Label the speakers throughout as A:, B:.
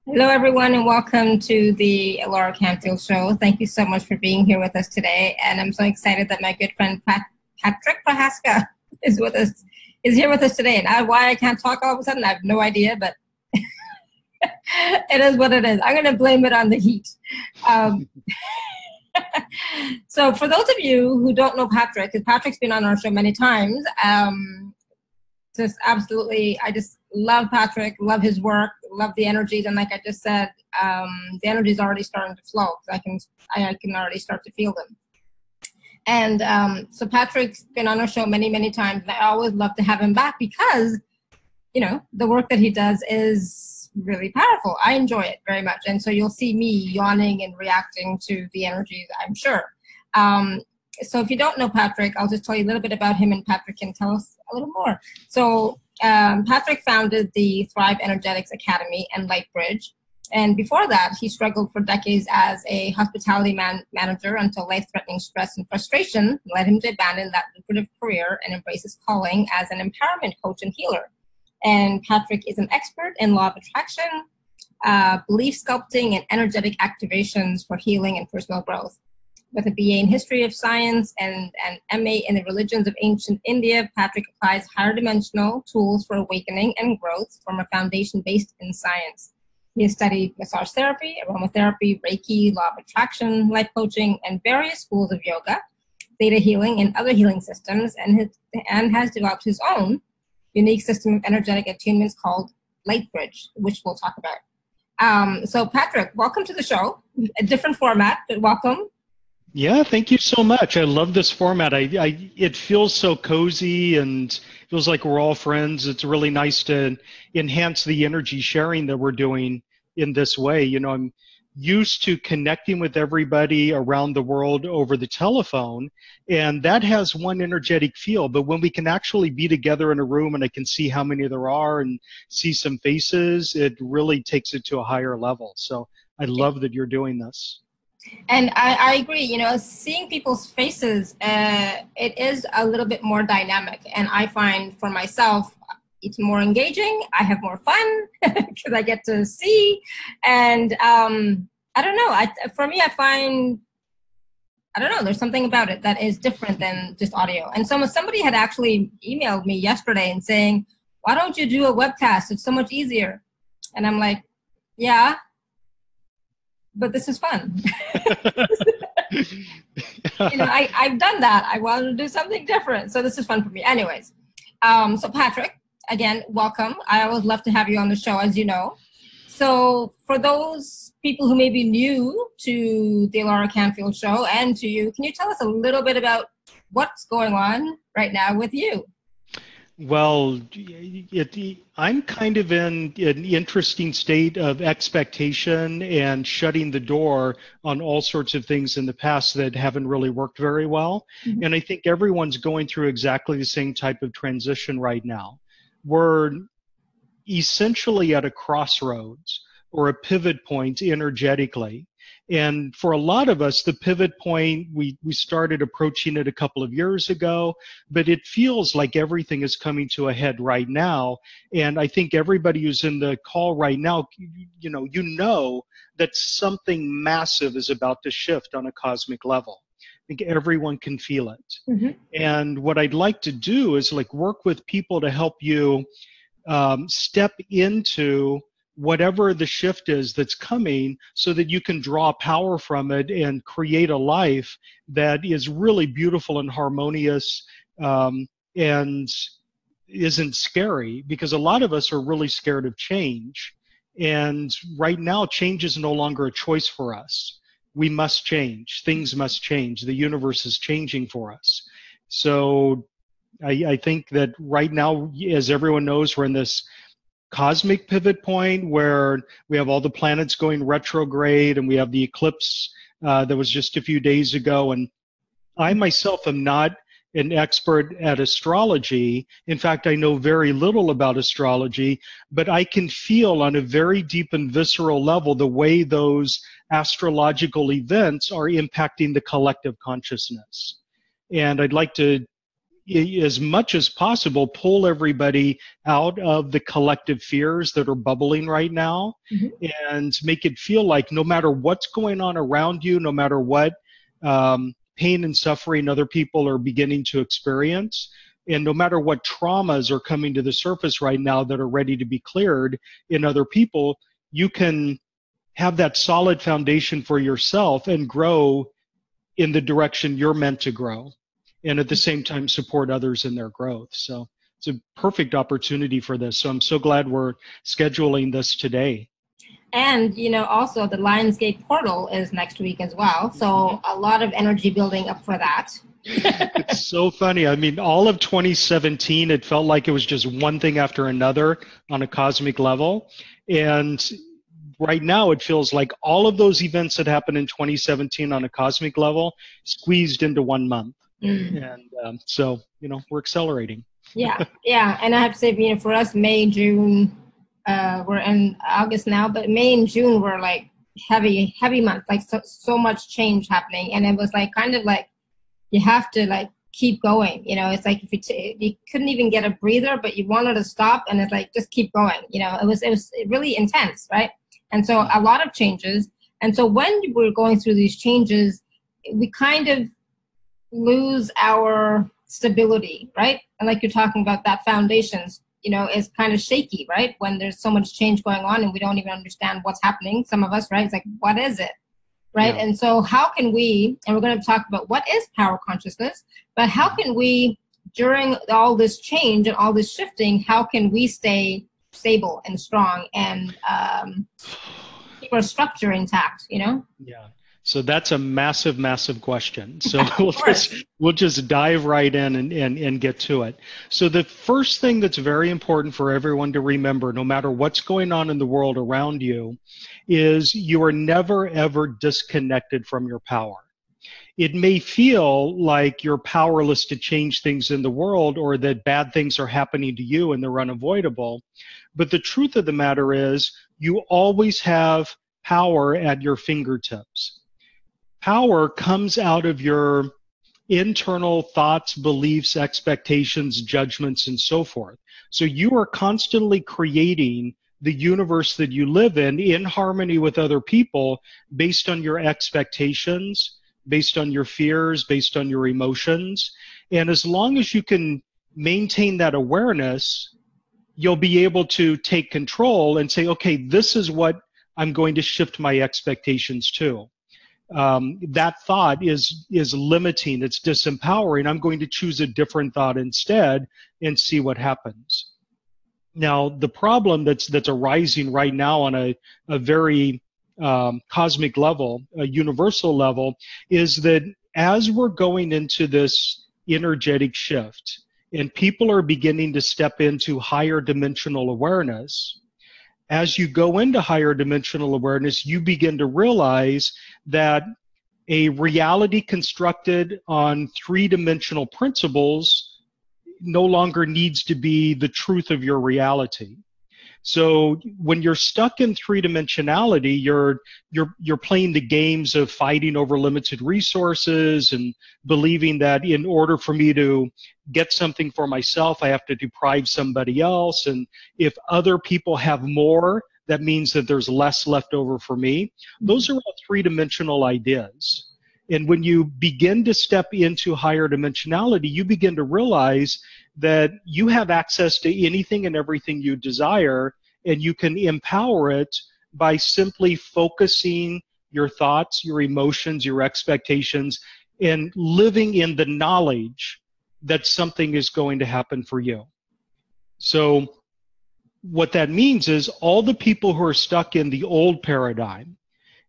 A: Hello, everyone, and welcome to the Laura Canfield Show. Thank you so much for being here with us today. And I'm so excited that my good friend Patrick Prohaska is with us, is here with us today. And why I can't talk all of a sudden, I have no idea, but it is what it is. I'm going to blame it on the heat. So for those of you who don't know Patrick, because Patrick's been on our show many times, just absolutely, I just love Patrick, love his work, love the energies, and like I just said, the energy is already starting to flow. I can already start to feel them. And so Patrick's been on our show many, many times, and I always love to have him back because, you know, the work that he does is really powerful. I enjoy it very much, and so you'll see me yawning and reacting to the energies, I'm sure. So if you don't know Patrick, I'll just tell you a little bit about him, and Patrick can tell us a little more. So Patrick founded the Thrive Energetics Academy and Lightbridge. And before that, he struggled for decades as a hospitality manager until life-threatening stress and frustration led him to abandon that lucrative career and embrace his calling as an empowerment coach and healer. And Patrick is an expert in law of attraction, belief sculpting, and energetic activations for healing and personal growth. With a BA in History of Science and an MA in the Religions of Ancient India, Patrick applies higher dimensional tools for awakening and growth from a foundation based in science. He has studied massage therapy, aromatherapy, Reiki, law of attraction, life coaching, and various schools of yoga, theta healing, and other healing systems, and has developed his own unique system of energetic attunements called Lightbridge, which we'll talk about. So Patrick, welcome to the show. A different format, but welcome.
B: Yeah, thank you so much. I love this format. It feels so cozy and feels like we're all friends. It's really nice to enhance the energy sharing that we're doing in this way. You know, I'm used to connecting with everybody around the world over the telephone, and that has one energetic feel. But when we can actually be together in a room and I can see how many there are and see some faces, it really takes it to a higher level. So I love that you're doing this.
A: And I agree, you know, seeing people's faces, it is a little bit more dynamic. And I find for myself, it's more engaging. I have more fun because I get to see. And I don't know, for me, I find, I don't know, there's something about it that is different than just audio. And somebody had actually emailed me yesterday and saying, why don't you do a webcast? It's so much easier. And I'm like, yeah. But this is fun. You know, I've done that. I wanted to do something different. So this is fun for me. Anyways, so Patrick, again, welcome. I always love to have you on the show, as you know. So for those people who may be new to the Laura Canfield Show and to you, can you tell us a little bit about what's going on right now with you?
B: Well, I'm kind of in an interesting state of expectation and shutting the door on all sorts of things in the past that haven't really worked very well. Mm-hmm. And I think everyone's going through exactly the same type of transition right now. We're essentially at a crossroads or a pivot point energetically. And for a lot of us, the pivot point, we started approaching it a couple of years ago, but it feels like everything is coming to a head right now. And I think everybody who's in the call right now, you know that something massive is about to shift on a cosmic level. I think everyone can feel it. Mm-hmm. And what I'd like to do is work with people to help you step into whatever the shift is that's coming so that you can draw power from it and create a life that is really beautiful and harmonious and isn't scary, because a lot of us are really scared of change. And right now, change is no longer a choice for us. We must change. Things must change. The universe is changing for us. So I think that right now, as everyone knows, we're in this cosmic pivot point where we have all the planets going retrograde, and we have the eclipse that was just a few days ago. And I myself am not an expert at astrology. In fact, I know very little about astrology, but I can feel on a very deep and visceral level the way those astrological events are impacting the collective consciousness. And I'd like to as much as possible, pull everybody out of the collective fears that are bubbling right now, and make it feel like no matter what's going on around you, no matter what pain and suffering other people are beginning to experience, and no matter what traumas are coming to the surface right now that are ready to be cleared in other people, you can have that solid foundation for yourself and grow in the direction you're meant to grow, and at the same time support others in their growth. So it's a perfect opportunity for this. So I'm so glad we're scheduling this today.
A: And, also the Lionsgate portal is next week as well. So a lot of energy building up for that.
B: It's so funny. I mean, all of 2017, it felt like it was just one thing after another on a cosmic level. And right now, it feels like all of those events that happened in 2017 on a cosmic level squeezed into 1 month. And so, we're accelerating.
A: Yeah. And I have to say, for us, May, June, we're in August now, but May and June were like heavy months, like so much change happening. And it was like kind of like you have to like keep going. It's like if you couldn't even get a breather, but you wanted to stop, and it's like just keep going. It was really intense, right? And so a lot of changes. And so when we're going through these changes, we kind of lose our stability, right? And like you're talking about, that foundations, is kind of shaky, right? When there's so much change going on and we don't even understand what's happening. Some of us, right? It's like, what is it? Right? Yeah. And so how can we, and we're going to talk about what is power consciousness, but how can we, during all this change and all this shifting, how can we stay stable and strong and keep our structure intact, Yeah.
B: So that's a massive, massive question. So we'll just dive right in and get to it. So the first thing that's very important for everyone to remember, no matter what's going on in the world around you, is you are never, ever disconnected from your power. It may feel like you're powerless to change things in the world, or that bad things are happening to you and they're unavoidable. But the truth of the matter is you always have power at your fingertips. Power comes out of your internal thoughts, beliefs, expectations, judgments, and so forth. So you are constantly creating the universe that you live in harmony with other people based on your expectations, based on your fears, based on your emotions. And as long as you can maintain that awareness, you'll be able to take control and say, okay, this is what I'm going to shift my expectations to. That thought is limiting, it's disempowering. I'm going to choose a different thought instead and see what happens. Now, the problem that's arising right now on a very cosmic level, a universal level, is that as we're going into this energetic shift and people are beginning to step into higher dimensional awareness, as you go into higher dimensional awareness, you begin to realize that a reality constructed on three-dimensional principles no longer needs to be the truth of your reality. So when you're stuck in three-dimensionality, you're playing the games of fighting over limited resources and believing that in order for me to get something for myself, I have to deprive somebody else. And if other people have more, that means that there's less left over for me. Those are all three-dimensional ideas. And when you begin to step into higher dimensionality, you begin to realize that you have access to anything and everything you desire, and you can empower it by simply focusing your thoughts, your emotions, your expectations, and living in the knowledge that something is going to happen for you. So what that means is all the people who are stuck in the old paradigm,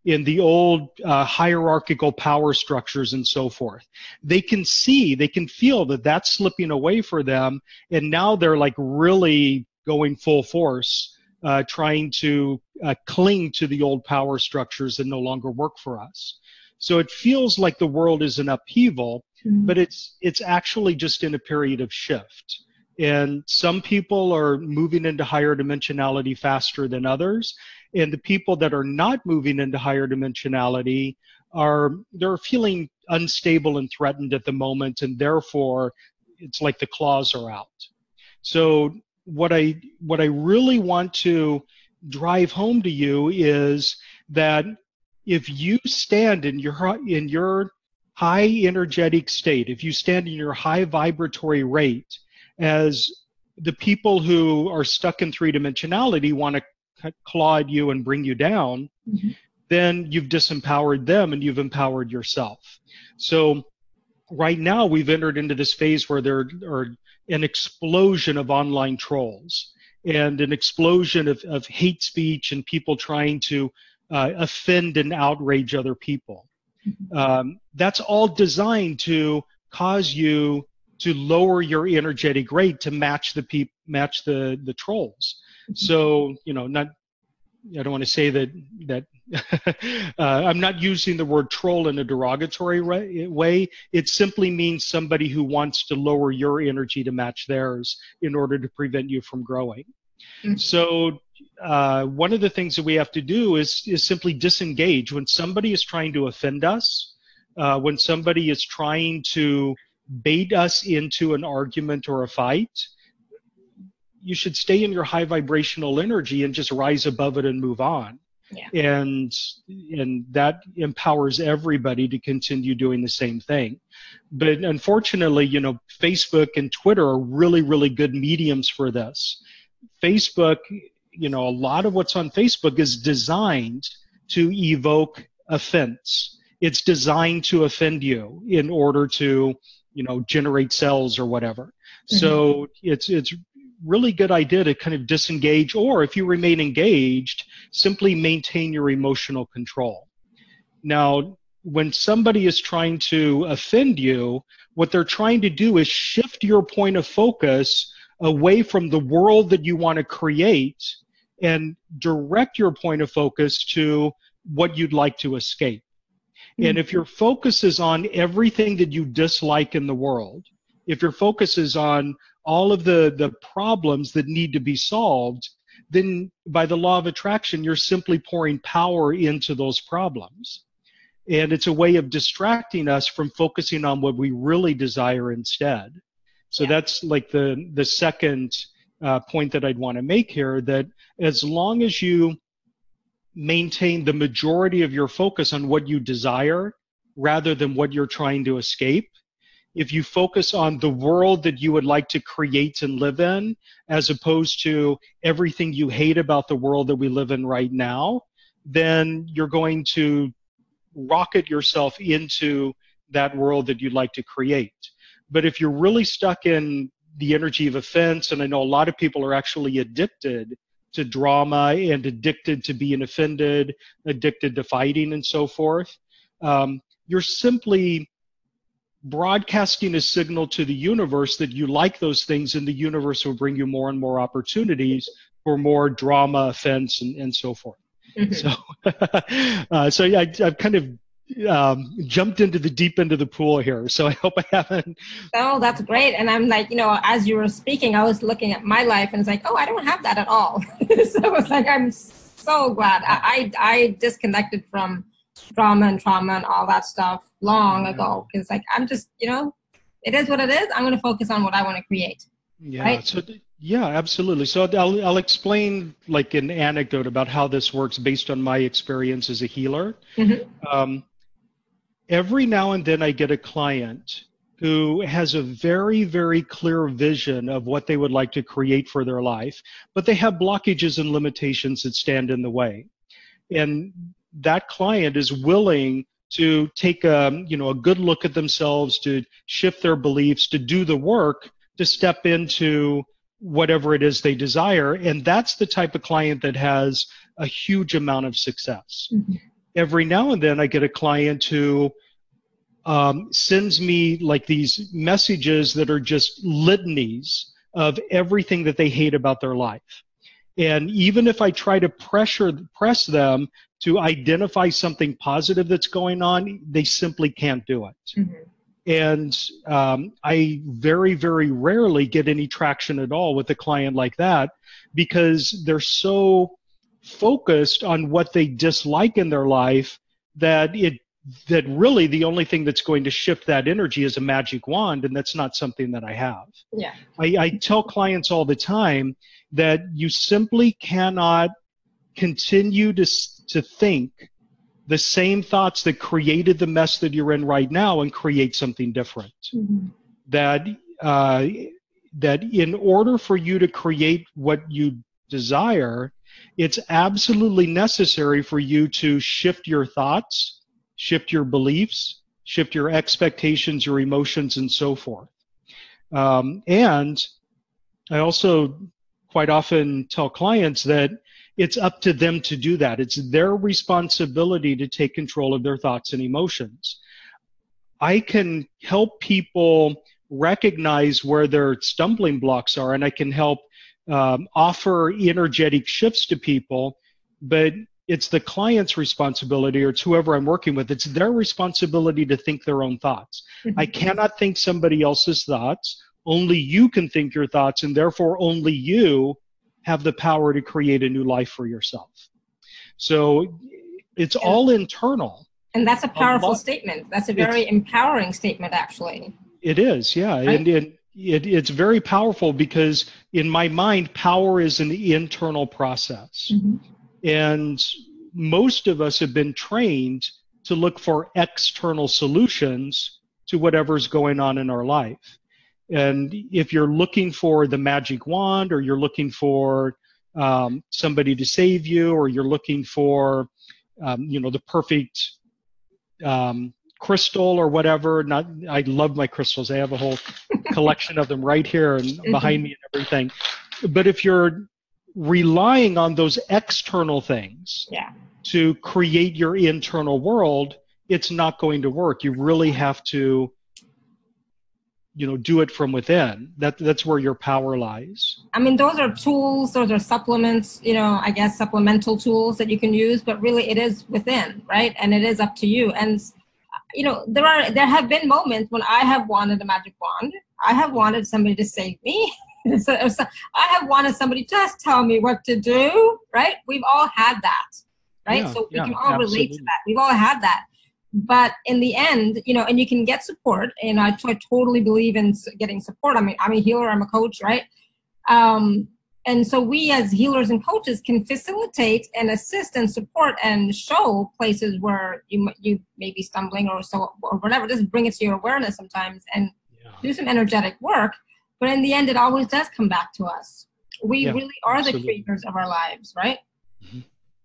B: in the old hierarchical power structures and so forth, they can see, they can feel that that's slipping away for them, and now they're like really going full force, trying to cling to the old power structures that no longer work for us. So it feels like the world is in upheaval, but it's actually just in a period of shift. And some people are moving into higher dimensionality faster than others. And the people that are not moving into higher dimensionality they're feeling unstable and threatened at the moment, and therefore it's like the claws are out. So what I really want to drive home to you is that if you stand in your high energetic state, if you stand in your high vibratory rate, as the people who are stuck in three dimensionality want to claw at you and bring you down, then you've disempowered them and you've empowered yourself. So right now we've entered into this phase where there are an explosion of online trolls and an explosion of hate speech and people trying to offend and outrage other people. That's all designed to cause you to lower your energetic rate to match the trolls. So, I don't want to say that I'm not using the word troll in a derogatory way. It simply means somebody who wants to lower your energy to match theirs in order to prevent you from growing. So one of the things that we have to do is simply disengage. When somebody is trying to offend us, when somebody is trying to bait us into an argument or a fight, you should stay in your high vibrational energy and just rise above it and move on.
A: Yeah.
B: And that empowers everybody to continue doing the same thing. But unfortunately, Facebook and Twitter are really, really good mediums for this. Facebook, a lot of what's on Facebook is designed to evoke offense. It's designed to offend you in order to, generate sales or whatever. So it's really good idea to kind of disengage, or if you remain engaged, simply maintain your emotional control. Now, when somebody is trying to offend you, what they're trying to do is shift your point of focus away from the world that you want to create and direct your point of focus to what you'd like to escape. And if your focus is on everything that you dislike in the world, if your focus is on all of the problems that need to be solved, then by the law of attraction, you're simply pouring power into those problems. And it's a way of distracting us from focusing on what we really desire instead. So that's like the second point that I'd want to make here, that as long as you maintain the majority of your focus on what you desire rather than what you're trying to escape, if you focus on the world that you would like to create and live in, as opposed to everything you hate about the world that we live in right now, then you're going to rocket yourself into that world that you'd like to create. But if you're really stuck in the energy of offense, and I know a lot of people are actually addicted to drama and addicted to being offended, addicted to fighting and so forth, you're simply broadcasting a signal to the universe that you like those things, and the universe will bring you more and more opportunities for more drama, offense, and so forth. So I've kind of jumped into the deep end of the pool here. So I hope I haven't.
A: Oh, that's great. And I'm like, as you were speaking, I was looking at my life and it's like, oh, I don't have that at all. So it's like, I'm so glad. I disconnected from drama and trauma and all that stuff long ago. Because like, I'm just, it is what it is. I'm going to focus on what I want to create.
B: Yeah.
A: Right?
B: So yeah, absolutely. So I'll explain like an anecdote about how this works based on my experience as a healer. Every now and then I get a client who has a very, very clear vision of what they would like to create for their life, but they have blockages and limitations that stand in the way. And that client is willing to take a good look at themselves, to shift their beliefs, to do the work, to step into whatever it is they desire. And that's the type of client that has a huge amount of success. Every now and then I get a client who sends me like these messages that are just litanies of everything that they hate about their life. And even if I try to press them to identify something positive that's going on, they simply can't do it. And I very, very rarely get any traction at all with a client like that, because they're so focused on what they dislike in their life that it that really the only thing that's going to shift that energy is a magic wand, and that's not something that I have.
A: Yeah.
B: I tell clients all the time that you simply cannot continue to think the same thoughts that created the mess that you're in right now and create something different.
A: Mm-hmm.
B: That in order for you to create what you desire, it's absolutely necessary for you to shift your thoughts, shift your beliefs, shift your expectations, your emotions, and so forth. And I also quite often tell clients that it's up to them to do that. It's their responsibility to take control of their thoughts and emotions. I can help people recognize where their stumbling blocks are, and I can help offer energetic shifts to people, but it's the client's responsibility, or it's whoever I'm working with, it's their responsibility to think their own thoughts.
A: Mm-hmm.
B: I cannot think somebody else's thoughts. Only you can think your thoughts, and therefore only you have the power to create a new life for yourself. So it's all internal.
A: And that's a powerful statement. That's a very empowering statement, actually.
B: It is, yeah. Right? And it's very powerful because in my mind, power is an internal process.
A: Mm-hmm.
B: And most of us have been trained to look for external solutions to whatever's going on in our life. And if you're looking for the magic wand, or you're looking for somebody to save you, or you're looking for, the perfect crystal or whatever. I love my crystals. I have a whole collection of them right here and behind me and everything. But if you're relying on those external things to create your internal world, it's not going to work. You really have to, do it from within. That's where your power lies. I mean,
A: those are tools, those are supplements, I guess supplemental tools that you can use, but really it is within, right? And it is up to you. And, there have been moments when I have wanted a magic wand. I have wanted somebody to save me. So I have wanted somebody to just tell me what to do, right? We've all had that, right? Yeah, so we can all relate to that. We've all had that. But in the end, and you can get support, and I totally believe in getting support. I mean, I'm a healer, I'm a coach, right? And so we as healers and coaches can facilitate and assist and support and show places where you may be stumbling or whatever. Just bring it to your awareness sometimes and do some energetic work. But in the end, it always does come back to us. We really are the creators of our lives, right?
B: Mm-hmm.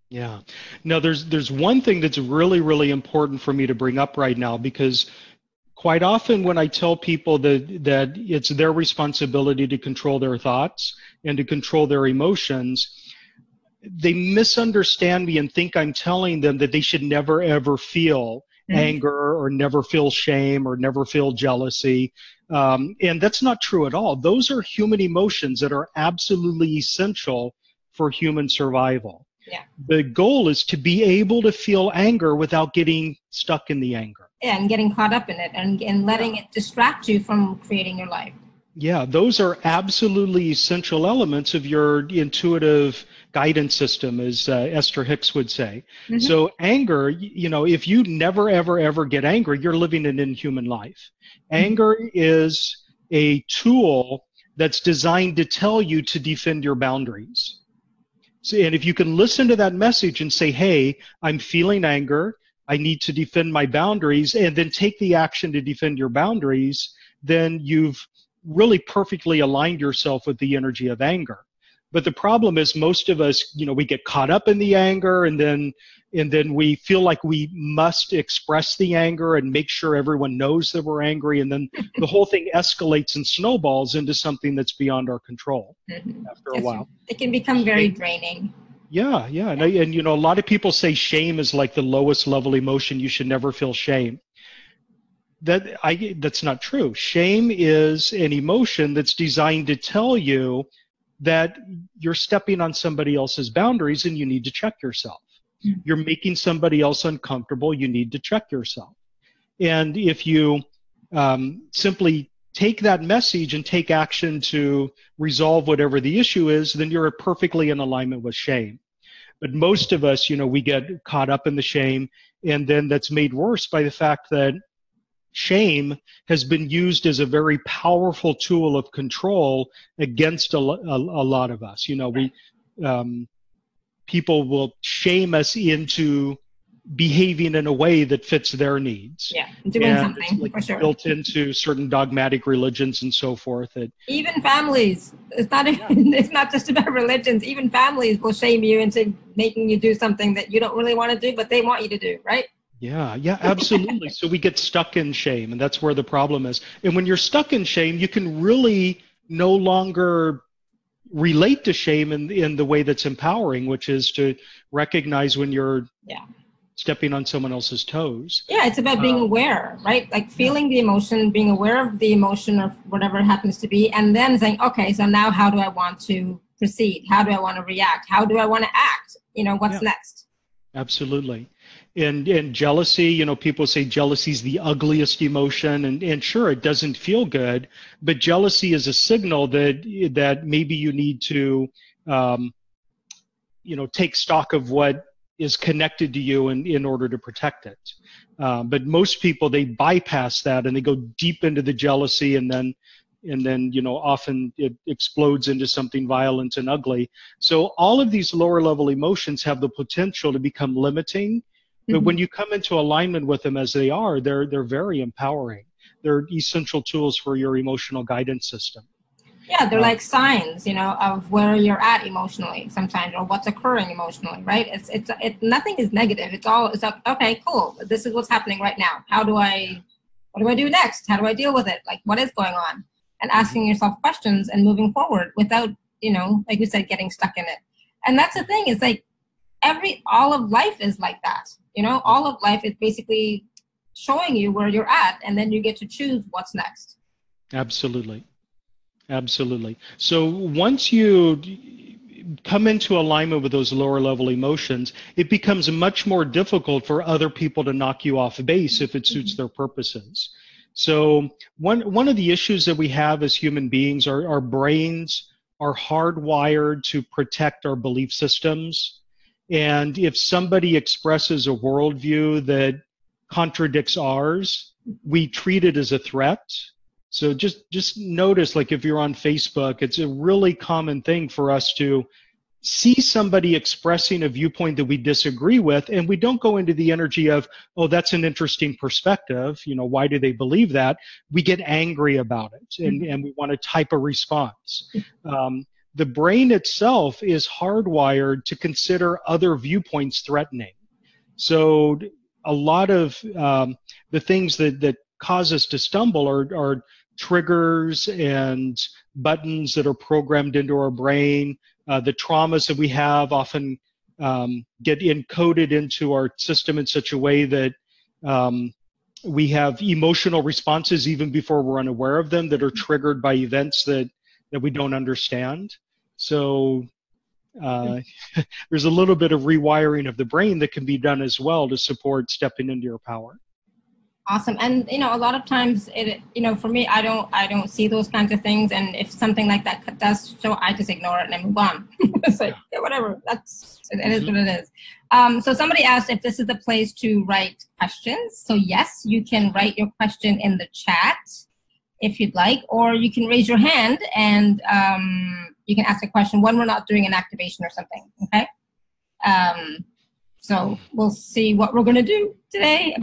B: Yeah. Now, there's one thing that's really, really important for me to bring up right now, because quite often when I tell people that it's their responsibility to control their thoughts and to control their emotions, they misunderstand me and think I'm telling them that they should never, ever feel anger or never feel shame or never feel jealousy. And that's not true at all. Those are human emotions that are absolutely essential for human survival.
A: Yeah.
B: The goal is to be able to feel anger without getting stuck in the anger.
A: Yeah, and getting caught up in it and letting it distract you from creating your life. Yeah,
B: those are absolutely essential elements of your intuitive guidance system, as Esther Hicks would say. Mm-hmm. So anger, if you never, ever, ever get angry, you're living an inhuman life. Anger is a tool that's designed to tell you to defend your boundaries. So, and if you can listen to that message and say, hey, I'm feeling anger, I need to defend my boundaries, and then take the action to defend your boundaries, then you've really perfectly aligned yourself with the energy of anger. But the problem is most of us, we get caught up in the anger, and then we feel like we must express the anger and make sure everyone knows that we're angry, and then the whole thing escalates and snowballs into something that's beyond our control after a while.
A: It can become very draining.
B: Yeah. And a lot of people say shame is like the lowest level emotion. You should never feel shame. That's not true. Shame is an emotion that's designed to tell you that you're stepping on somebody else's boundaries and you need to check yourself. You're making somebody else uncomfortable. You need to check yourself. And if you simply take that message and take action to resolve whatever the issue is, then you're perfectly in alignment with shame. But most of us, we get caught up in the shame, and then that's made worse by the fact that shame has been used as a very powerful tool of control against a lot of us. People will shame us into behaving in a way that fits their needs.
A: Yeah, doing something,
B: it's like
A: for sure.
B: built into certain dogmatic religions and so forth.
A: Even families. It's not just about religions. Even families will shame you into making you do something that you don't really want to do, but they want you to do, right?
B: Yeah, absolutely. So we get stuck in shame, and that's where the problem is. And when you're stuck in shame, you can really no longer relate to shame in the way that's empowering, which is to recognize when you're stepping on someone else's toes.
A: Yeah, it's about being aware, right? Like feeling the emotion, being aware of the emotion or whatever it happens to be, and then saying, okay, so now how do I want to proceed? How do I want to react? How do I want to act? What's next?
B: Absolutely. And jealousy, people say jealousy is the ugliest emotion, and sure, it doesn't feel good, but jealousy is a signal that maybe you need to, take stock of what is connected to you in order to protect it. But most people, they bypass that and they go deep into the jealousy, and then often it explodes into something violent and ugly. So all of these lower level emotions have the potential to become limiting. But when you come into alignment with them as they are, they're very empowering. They're essential tools for your emotional guidance system.
A: Yeah, they're like signs, of where you're at emotionally sometimes, or what's occurring emotionally, right? It's nothing is negative. It's like, okay, cool. This is what's happening right now. What do I do next? How do I deal with it? Like, what is going on? And asking yourself questions and moving forward without, like you said, getting stuck in it. And that's the thing, is like all of life is like that. All of life is basically showing you where you're at, and then you get to choose what's next.
B: Absolutely. So once you come into alignment with those lower level emotions, it becomes much more difficult for other people to knock you off base if it suits their purposes. So one of the issues that we have as human beings, our brains are hardwired to protect our belief systems. And if somebody expresses a worldview that contradicts ours, we treat it as a threat. So just notice, like if you're on Facebook, it's a really common thing for us to see somebody expressing a viewpoint that we disagree with, and we don't go into the energy of, oh, that's an interesting perspective, why do they believe that? We get angry about it, and we want to type a response. The brain itself is hardwired to consider other viewpoints threatening. So a lot of the things that cause us to stumble are triggers and buttons that are programmed into our brain. The traumas that we have often get encoded into our system in such a way that we have emotional responses even before we're unaware of them, that are triggered by events that we don't understand. So there's a little bit of rewiring of the brain that can be done as well to support stepping into your power.
A: Awesome. And, a lot of times for me, I don't see those kinds of things. And if something like that does show, I just ignore it and I move on. It's like, yeah, whatever. It is what it is. So somebody asked if this is the place to write questions. So yes, you can write your question in the chat if you'd like, or you can raise your hand and you can ask a question when we're not doing an activation or something. Okay. So we'll see what we're going to do today.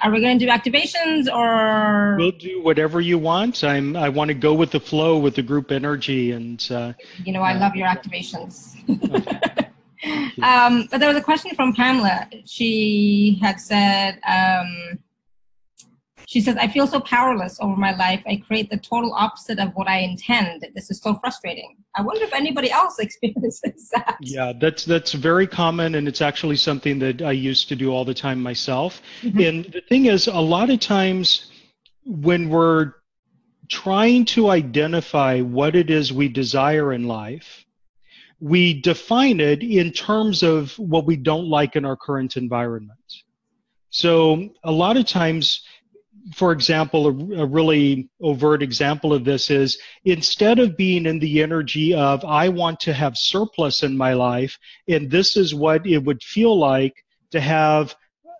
A: Are we going to do activations, or?
B: We'll do whatever you want. I want to go with the flow with the group energy, and
A: I love your activations. But there was a question from Pamela. She had said, she says, I feel so powerless over my life. I create the total opposite of what I intend. This is so frustrating. I wonder if anybody else experiences that. Yeah,
B: that's very common, and it's actually something that I used to do all the time myself. And the thing is, a lot of times when we're trying to identify what it is we desire in life, we define it in terms of what we don't like in our current environment. So a lot of times, for example, a really overt example of this is, instead of being in the energy of, I want to have surplus in my life, and this is what it would feel like to have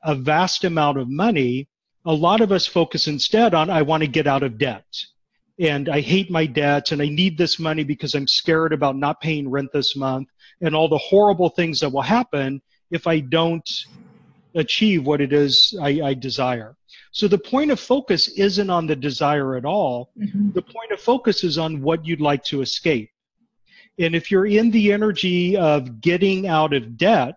B: a vast amount of money, a lot of us focus instead on, I want to get out of debt. And I hate my debt, and I need this money because I'm scared about not paying rent this month, and all the horrible things that will happen if I don't achieve what it is I desire. So the point of focus isn't on the desire at all.
A: Mm-hmm.
B: The point of focus is on what you'd like to escape. And if you're in the energy of getting out of debt,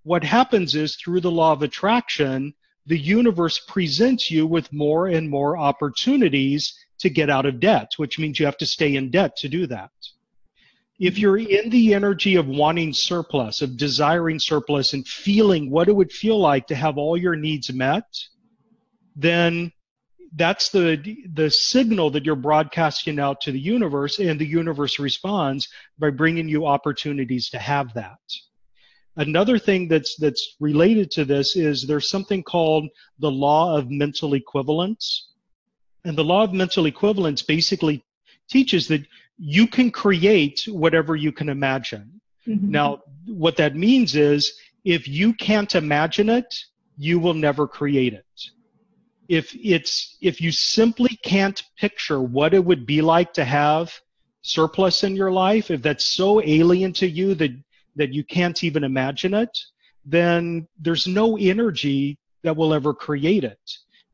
B: what happens is, through the law of attraction, the universe presents you with more and more opportunities to get out of debt, which means you have to stay in debt to do that. If you're in the energy of wanting surplus, of desiring surplus, and feeling what it would feel like to have all your needs met, then that's the signal that you're broadcasting out to the universe, and the universe responds by bringing you opportunities to have that. Another thing that's related to this is, there's something called the law of mental equivalence. And the law of mental equivalence basically teaches that you can create whatever you can imagine.
A: Mm-hmm.
B: Now, what that means is, if you can't imagine it, you will never create it. If you simply can't picture what it would be like to have surplus in your life, if that's so alien to you that you can't even imagine it, then there's no energy that will ever create it,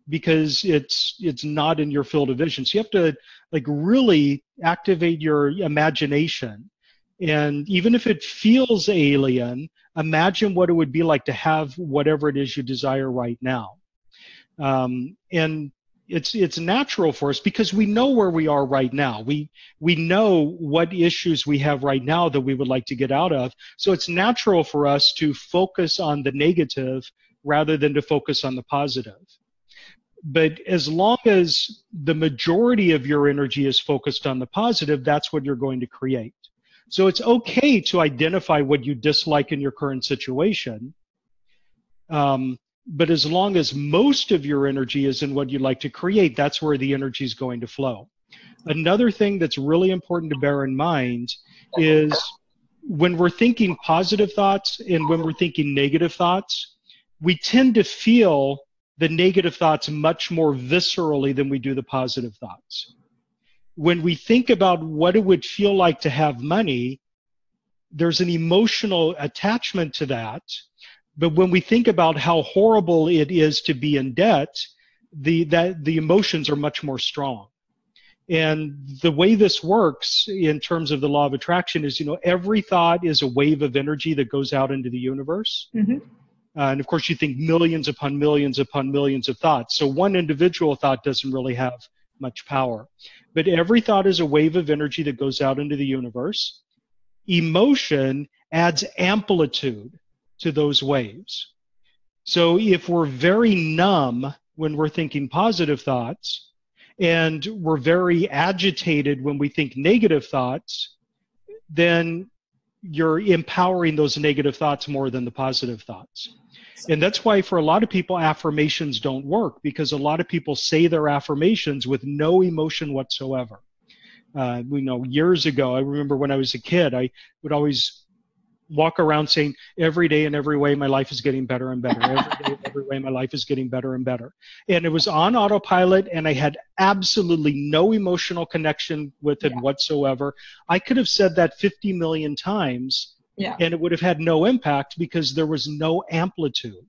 B: because it's not in your field of vision. So you have to really activate your imagination. And even if it feels alien, imagine what it would be like to have whatever it is you desire right now. And it's natural for us, because we know where we are right now. We know what issues we have right now that we would like to get out of. So it's natural for us to focus on the negative rather than to focus on the positive. But as long as the majority of your energy is focused on the positive, that's what you're going to create. So it's okay to identify what you dislike in your current situation. But as long as most of your energy is in what you'd like to create, that's where the energy is going to flow. Another thing that's really important to bear in mind is, when we're thinking positive thoughts and when we're thinking negative thoughts, we tend to feel the negative thoughts much more viscerally than we do the positive thoughts. When we think about what it would feel like to have money, there's an emotional attachment to that. But when we think about how horrible it is to be in debt, the emotions are much more strong. And the way this works in terms of the law of attraction is, every thought is a wave of energy that goes out into the universe.
A: Mm-hmm.
B: And of course, you think millions upon millions upon millions of thoughts. So one individual thought doesn't really have much power. But every thought is a wave of energy that goes out into the universe. Emotion adds amplitude to those waves. So if we're very numb when we're thinking positive thoughts, and we're very agitated when we think negative thoughts, then you're empowering those negative thoughts more than the positive thoughts. And that's why for a lot of people, affirmations don't work, because a lot of people say their affirmations with no emotion whatsoever. Years ago, I remember when I was a kid, I would always walk around saying, every day in every way, my life is getting better and better. Every day in every way, my life is getting better and better. And it was on autopilot, and I had absolutely no emotional connection with it whatsoever. I could have said that 50 million times, and it would have had no impact, because there was no amplitude.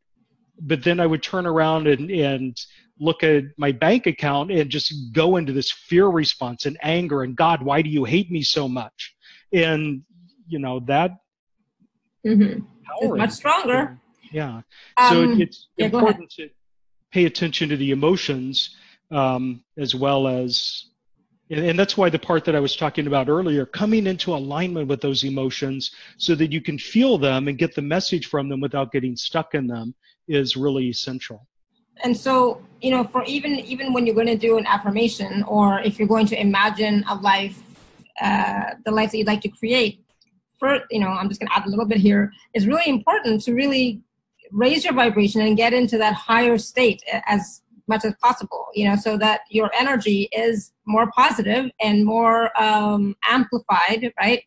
B: But then I would turn around and look at my bank account and just go into this fear response and anger and, God, why do you hate me so much? And, that
A: it's much stronger.
B: Yeah. So it's important to pay attention to the emotions, as well as, and that's why the part that I was talking about earlier, coming into alignment with those emotions so that you can feel them and get the message from them without getting stuck in them, is really essential.
A: And so, for even when you're going to do an affirmation, or if you're going to imagine a life, the life that you'd like to create, I'm just going to add a little bit here, it's really important to really raise your vibration and get into that higher state as much as possible, so that your energy is more positive and more amplified, right?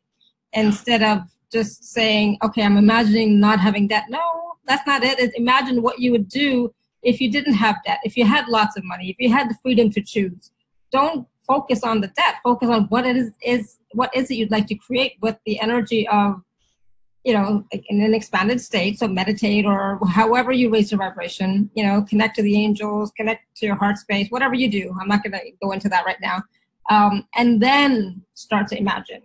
A: Instead of just saying, okay, I'm imagining not having debt. No, that's not it. It's imagine what you would do if you didn't have debt, if you had lots of money, if you had the freedom to choose. Don't focus on the debt. Focus on what it is what is it you'd like to create with the energy of, like in an expanded state. So meditate, or however you raise your vibration, connect to the angels, connect to your heart space, whatever you do. I'm not going to go into that right now. And then start to imagine.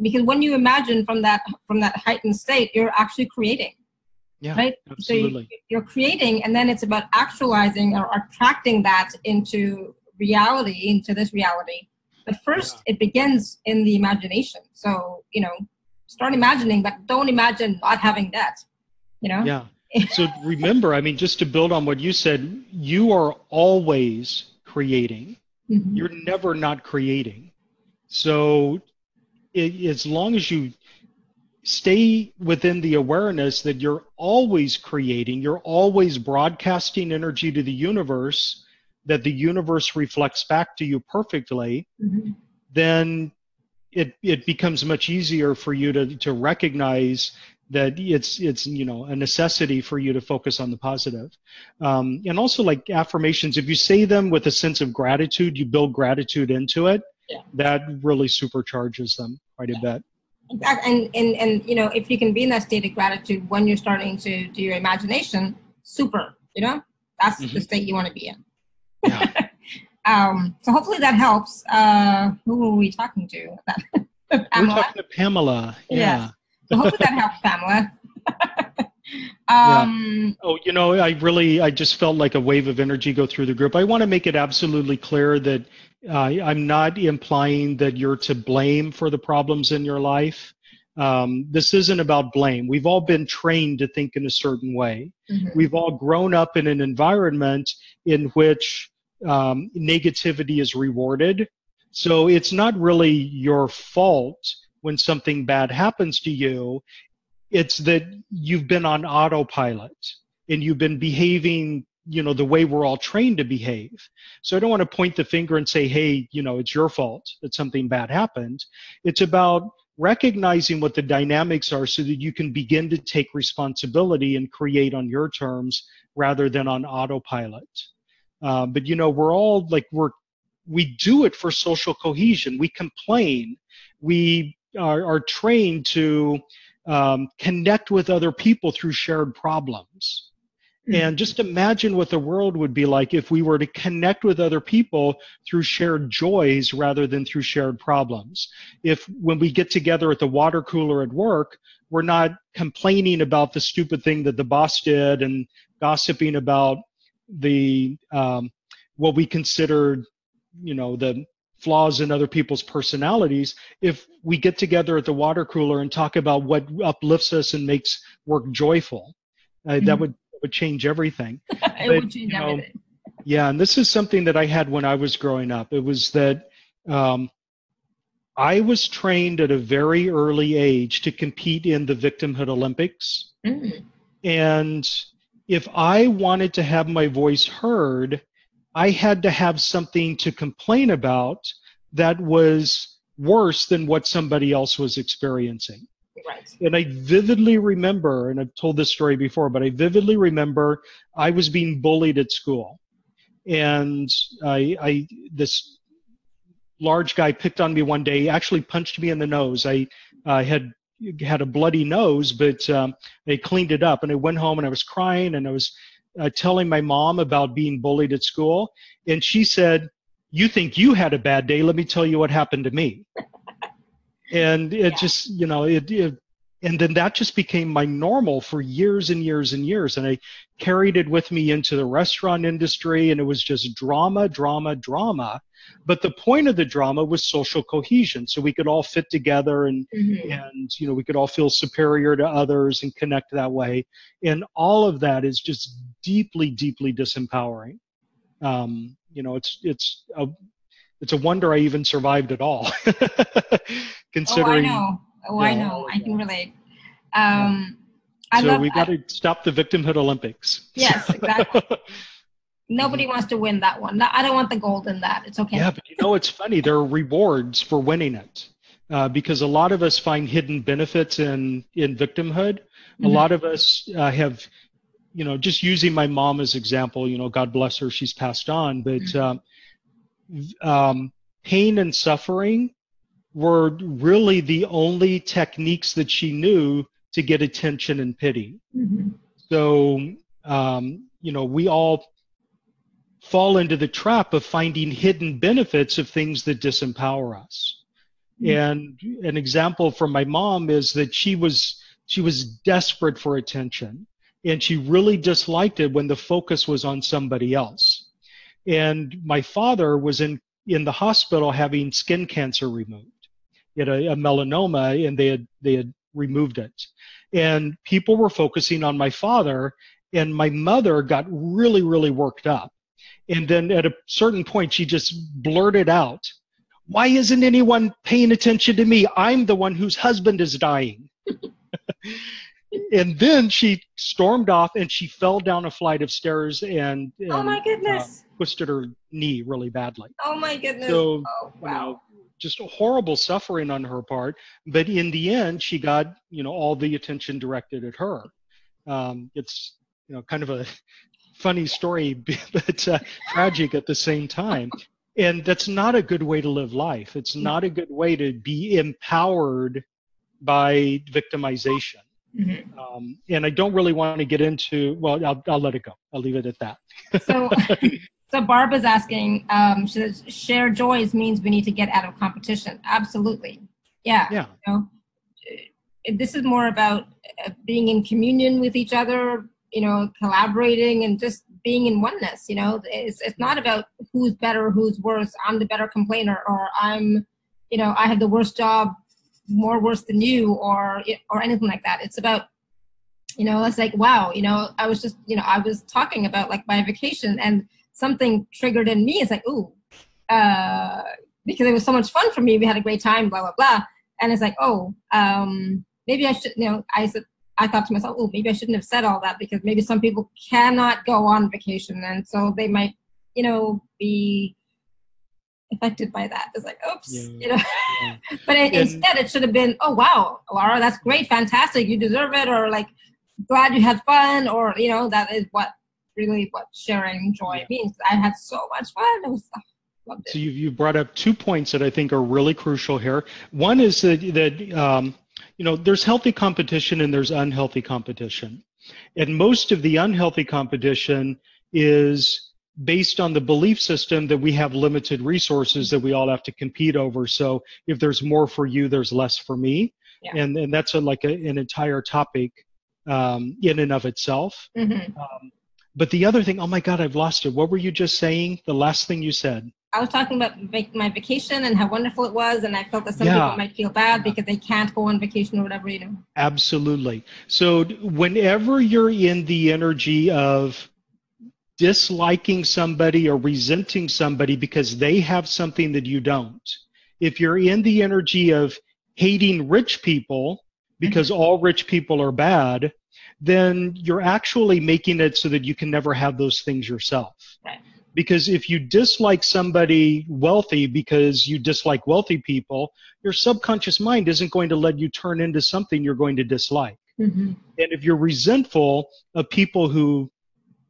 A: Because when you imagine from that heightened state, you're actually creating.
B: Yeah,
A: right?
B: absolutely.
A: So you're creating, and then it's about actualizing or attracting that into reality, into this reality. But first, it begins in the imagination. So, start imagining, but don't imagine not having that,
B: Yeah. So remember, just to build on what you said, you are always creating.
A: Mm-hmm.
B: You're never not creating. So as long as you stay within the awareness that you're always creating, you're always broadcasting energy to the universe, that the universe reflects back to you perfectly,
A: mm-hmm.
B: then it becomes much easier for you to recognize that it's a necessity for you to focus on the positive. And also, like affirmations, if you say them with a sense of gratitude, you build gratitude into it.
A: Yeah.
B: That really supercharges them quite a bit.
A: Exactly. And if you can be in that state of gratitude when you're starting to do your imagination, super, that's
B: Mm-hmm.
A: the state you want to be in.
B: Yeah.
A: So hopefully that helps. Who were we talking to?
B: Pamela? We're talking to Pamela. Yeah.
A: Yes. So hopefully that helps, Pamela.
B: Yeah. Oh, I just felt like a wave of energy go through the group. I want to make it absolutely clear that I'm not implying that you're to blame for the problems in your life. This isn't about blame. We've all been trained to think in a certain way.
A: Mm-hmm.
B: We've all grown up in an environment in which negativity is rewarded. So it's not really your fault when something bad happens to you. It's that you've been on autopilot and you've been behaving, the way we're all trained to behave. So I don't want to point the finger and say, hey, it's your fault that something bad happened. It's about recognizing what the dynamics are so that you can begin to take responsibility and create on your terms rather than on autopilot. But we're all we do it for social cohesion. We complain. We are trained to connect with other people through shared problems. And just imagine what the world would be like if we were to connect with other people through shared joys rather than through shared problems. If when we get together at the water cooler at work, we're not complaining about the stupid thing that the boss did and gossiping about the what we considered, the flaws in other people's personalities. If we get together at the water cooler and talk about what uplifts us and makes work joyful, that would change everything.
A: Would change everything.
B: Yeah, and this is something that I had when I was growing up. It was that I was trained at a very early age to compete in the Victimhood Olympics.
A: Mm-hmm.
B: And if I wanted to have my voice heard, I had to have something to complain about that was worse than what somebody else was experiencing.
A: Right.
B: And I vividly remember, and I've told this story before, but I vividly remember I was being bullied at school. And this large guy picked on me one day, actually punched me in the nose. I had a bloody nose, but they cleaned it up. And I went home and I was crying and I was telling my mom about being bullied at school. And she said, "You think you had a bad day? Let me tell you what happened to me." And it just, and then that just became my normal for years and years and years. And I carried it with me into the restaurant industry, and it was just drama, drama, drama. But the point of the drama was social cohesion. So we could all fit together and we could all feel superior to others and connect that way. And all of that is just deeply, deeply disempowering. It's a wonder I even survived at all. Considering,
A: I know. I can relate.
B: So we got to stop the Victimhood Olympics.
A: Yes, exactly. Nobody wants to win that one. I don't want the gold in that. It's okay.
B: Yeah, but you know, it's funny. There are rewards for winning it, because a lot of us find hidden benefits in victimhood. A lot of us have, you know, just using my mom as example, you know, God bless her, she's passed on, but pain and suffering were really the only techniques that she knew to get attention and pity. So, you know, we all fall into the trap of finding hidden benefits of things that disempower us. And an example from my mom is that she was desperate for attention, and she really disliked it when the focus was on somebody else. And my father was in the hospital having skin cancer removed. He had a melanoma, and they had removed it. And people were focusing on my father, and my mother got really, really worked up. And then at a certain point, she just blurted out, "Why isn't anyone paying attention to me? I'm the one whose husband is dying." And then she stormed off, and she fell down a flight of stairs and
A: oh my goodness,
B: twisted her knee really badly.
A: Oh my goodness.
B: So,
A: oh, wow.
B: You know, just a horrible suffering on her part. But in the end, she got, you know, all the attention directed at her. It's, you know, kind of a funny story, but tragic at the same time. And that's not a good way to live life. It's not a good way to be empowered by victimization. And I don't really want to get into, well, I'll let it go. I'll leave it at that.
A: So Barb is asking, she says, share joys means we need to get out of competition. Absolutely. Yeah. You know, this is more about being in communion with each other, you know, collaborating and just being in oneness. You know, it's not about who's better, who's worse. I'm the better complainer, or I'm, you know, I have the worst job, more worse than you, or anything like that. It's about, you know, it's like, wow, you know, I was just, you know, I was talking about like my vacation, and something triggered in me. It's like, ooh, because it was so much fun for me. We had a great time, blah, blah, blah. And it's like, oh, maybe I should, you know, I thought to myself, oh, maybe I shouldn't have said all that, because maybe some people cannot go on vacation. And so they might, you know, be affected by that. It's like, oops, you know, but instead it should have been, oh, wow, Laura, that's great. Fantastic. You deserve it. Or like, glad you had fun. Or, you know, that is what sharing joy means. I had so much fun. It was, loved it.
B: So you brought up 2 points that I think are really crucial here. One is that you know, there's healthy competition and there's unhealthy competition. And most of the unhealthy competition is based on the belief system that we have limited resources that we all have to compete over. So if there's more for you, there's less for me. And that's an entire topic in and of itself. But the other thing, oh my God, I've lost it. What were you just saying? The last thing you said.
A: I was talking about my vacation and how wonderful it was, and I felt that some people might feel bad because they can't go on vacation or whatever, you know. Absolutely.
B: So whenever you're in the energy of disliking somebody or resenting somebody because they have something that you don't, if you're in the energy of hating rich people because all rich people are bad, then you're actually making it so that you can never have those things yourself.
A: Right.
B: Because if you dislike somebody wealthy because you dislike wealthy people, your subconscious mind isn't going to let you turn into something you're going to dislike. And if you're resentful of people who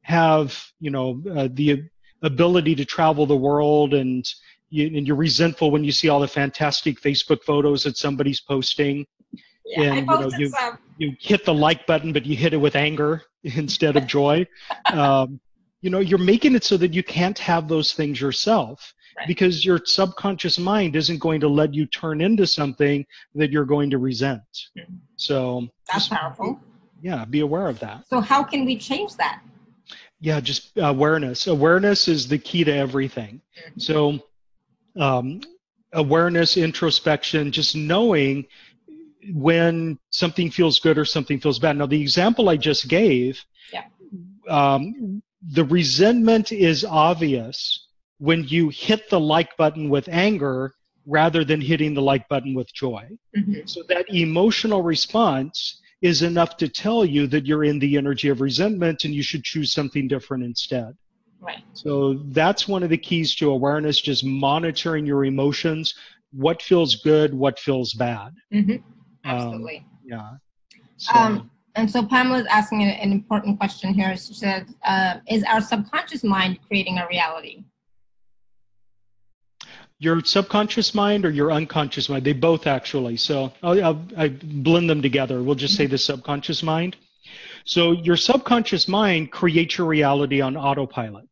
B: have, you know, the ability to travel the world, and you're resentful when you see all the fantastic Facebook photos that somebody's posting, and you know, you hit the like button, but you hit it with anger instead of joy. You know, you're making it so that you can't have those things yourself, because your subconscious mind isn't going to let you turn into something that you're going to resent. So
A: that's powerful.
B: Yeah, be aware of that.
A: So how can we change that?
B: Yeah, just awareness. Awareness is the key to everything. So awareness, introspection, just knowing when something feels good or something feels bad. Now, the example I just gave, the resentment is obvious when you hit the like button with anger rather than hitting the like button with joy. So that emotional response is enough to tell you that you're in the energy of resentment and you should choose something different instead.
A: Right.
B: So that's one of the keys to awareness, just monitoring your emotions, what feels good, what feels bad.
A: Mm-hmm. Absolutely.
B: Yeah. So,
A: and so Pamela is asking an important question here. She said, is our subconscious mind creating a reality?
B: your subconscious mind or your unconscious mind? They both actually. So I blend them together. We'll just say the subconscious mind. So your subconscious mind creates your reality on autopilot.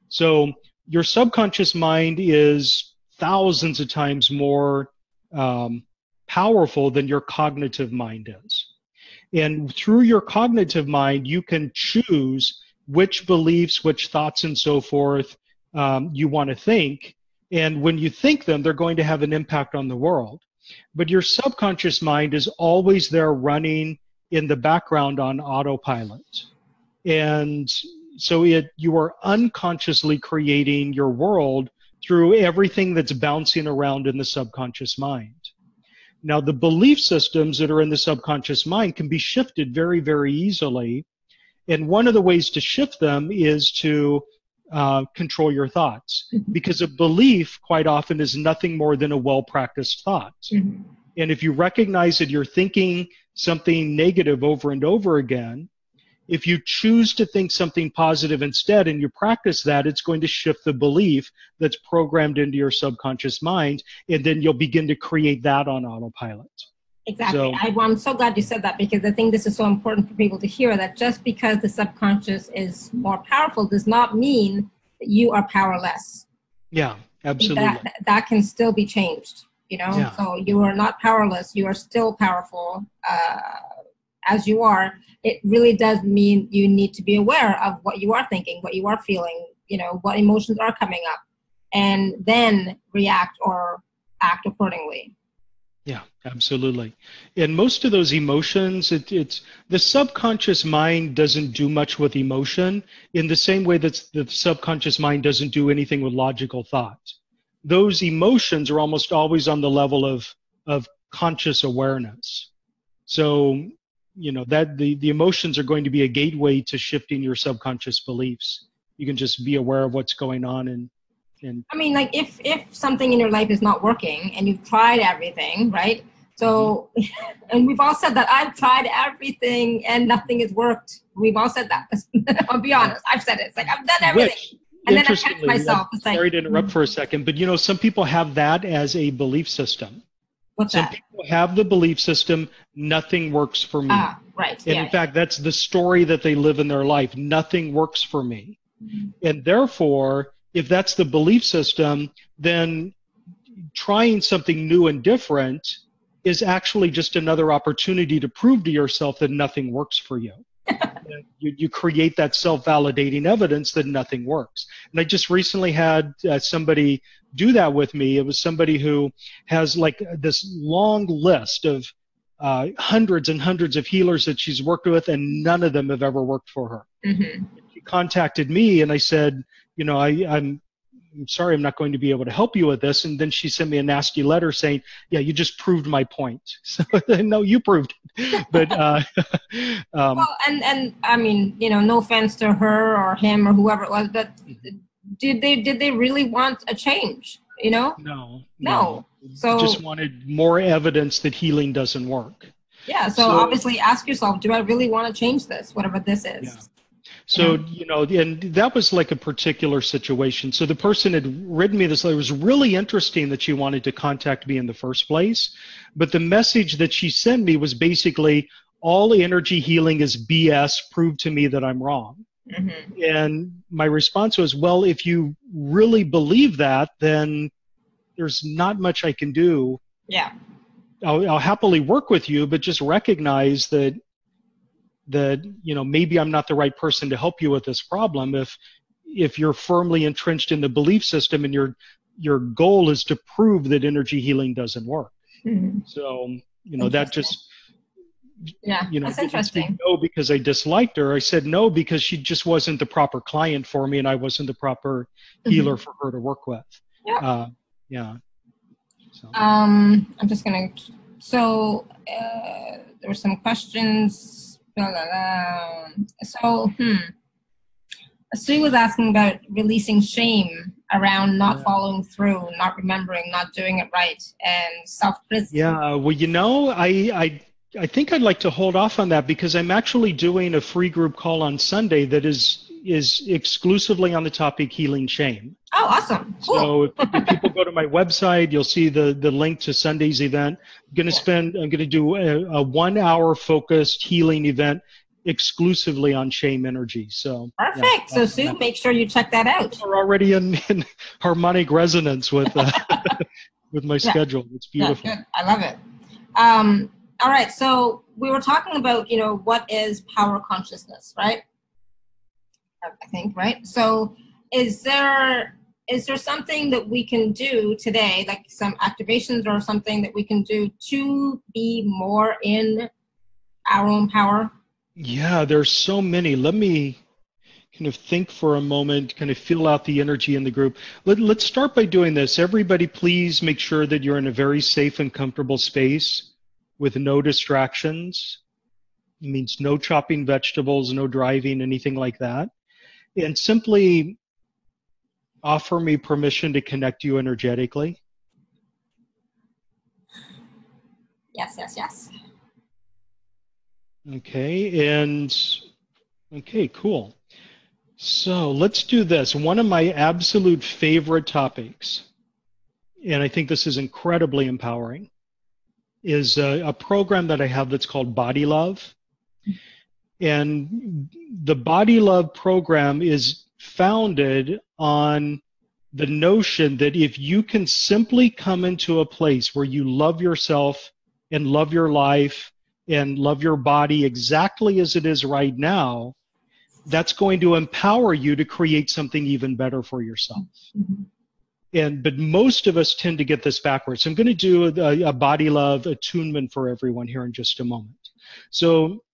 B: So your subconscious mind is thousands of times more powerful than your cognitive mind is. And through your cognitive mind, you can choose which beliefs, which thoughts, and so forth you want to think. And when you think them, they're going to have an impact on the world. But your subconscious mind is always there running in the background on autopilot. And so you are unconsciously creating your world through everything that's bouncing around in the subconscious mind. Now, the belief systems that are in the subconscious mind can be shifted very, very easily. And one of the ways to shift them is to control your thoughts, because a belief quite often is nothing more than a well-practiced thought. Mm-hmm. And if you recognize that you're thinking something negative over and over again, if you choose to think something positive instead and you practice that, it's going to shift the belief that's programmed into your subconscious mind, and then you'll begin to create that on autopilot.
A: Exactly. So, I'm so glad you said that, because I think this is so important for people to hear, that just because the subconscious is more powerful does not mean that you are powerless.
B: Yeah, absolutely.
A: That can still be changed, you know? Yeah. So you are not powerless. You are still powerful as you are. It really does mean you need to be aware of what you are thinking, what you are feeling, you know, what emotions are coming up, and then react or act accordingly.
B: Yeah, absolutely. And most of those emotions, it's the subconscious mind doesn't do much with emotion in the same way that the subconscious mind doesn't do anything with logical thought. Those emotions are almost always on the level of conscious awareness. So, you know, that the emotions are going to be a gateway to shifting your subconscious beliefs. You can just be aware of what's going on. And
A: I mean, like if something in your life is not working and you've tried everything, right? So, and we've all said that, I've tried everything and nothing has worked. We've all said that. I'll be honest. I've said it. It's like, I've done everything. And then I catch myself. It's like,
B: sorry to interrupt for a second, but you know, some people have that as a belief system.
A: What's
B: some
A: that?
B: People have the belief system, nothing works for me.
A: Ah, right.
B: And in fact, that's the story that they live in their life. Nothing works for me. Mm-hmm. And therefore, if that's the belief system, then trying something new and different is actually just another opportunity to prove to yourself that nothing works for you. You create that self-validating evidence that nothing works. And I just recently had somebody do that with me. It was somebody who has like this long list of hundreds and hundreds of healers that she's worked with, and none of them have ever worked for her. Mm-hmm. She contacted me and I said, you know, I'm sorry, I'm not going to be able to help you with this. And then she sent me a nasty letter saying, yeah, you just proved my point. So no, you proved it. But
A: well, and I mean, you know, no offense to her or him or whoever it was, but did they really want a change? You know?
B: No.
A: So
B: just wanted more evidence that healing doesn't work.
A: Yeah. So obviously ask yourself, do I really want to change this, whatever this is?
B: Yeah. So, you know, and that was like a particular situation. So the person had written me this letter. It was really interesting that she wanted to contact me in the first place. But the message that she sent me was basically, all energy healing is BS. Prove to me that I'm wrong. Mm-hmm. And my response was, well, if you really believe that, then there's not much I can do.
A: Yeah.
B: I'll happily work with you, but just recognize that you know, maybe I'm not the right person to help you with this problem if you're firmly entrenched in the belief system and your goal is to prove that energy healing doesn't work. Mm-hmm. So, you know, that just,
A: yeah,
B: you know,
A: that's interesting.
B: No, because I disliked her. I said no because she just wasn't the proper client for me and I wasn't the proper healer for her to work with.
A: Yeah.
B: Yeah. So.
A: I'm just gonna. So there were some questions. So Sue was asking about releasing shame around not
B: Yeah.
A: following through, not remembering, not doing it right, and self-criticism.
B: Yeah, well, I think I'd like to hold off on that because I'm actually doing a free group call on Sunday that is exclusively on the topic healing shame.
A: Oh, awesome. Cool.
B: So if people go to my website, you'll see the link to Sunday's event. I'm going to do a 1 hour focused healing event exclusively on shame energy. So
A: Perfect.
B: yeah,
A: So Sue, make sure you check that out.
B: we're already in harmonic resonance with with my schedule. It's beautiful.
A: Yeah, good. I love it. All right. So we were talking about, what is power consciousness, right? I think, right? So is there something that we can do today, like some activations or something that we can do to be more in our own power?
B: Yeah, there's so many. Let me kind of think for a moment, kind of feel out the energy in the group. Let's start by doing this. Everybody, please make sure that you're in a very safe and comfortable space with no distractions. It means no chopping vegetables, no driving, anything like that. And simply offer me permission to connect you energetically.
A: Yes, yes, yes.
B: Okay, cool. So let's do this. One of my absolute favorite topics, and I think this is incredibly empowering, is a program that I have that's called Body Love. And the Body Love program is founded on the notion that if you can simply come into a place where you love yourself and love your life and love your body exactly as it is right now, that's going to empower you to create something even better for yourself. But most of us tend to get this backwards. So I'm going to do a Body Love attunement for everyone here in just a moment. So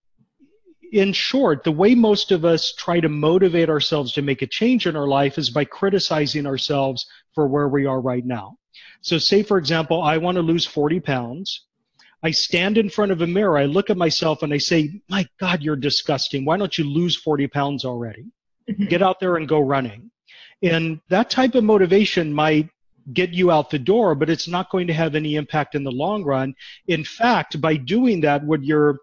B: in short, the way most of us try to motivate ourselves to make a change in our life is by criticizing ourselves for where we are right now. So say, for example, I want to lose 40 pounds. I stand in front of a mirror, I look at myself and I say, my God, you're disgusting. Why don't you lose 40 pounds already? Get out there and go running. And that type of motivation might get you out the door, but it's not going to have any impact in the long run. In fact, by doing that, what you're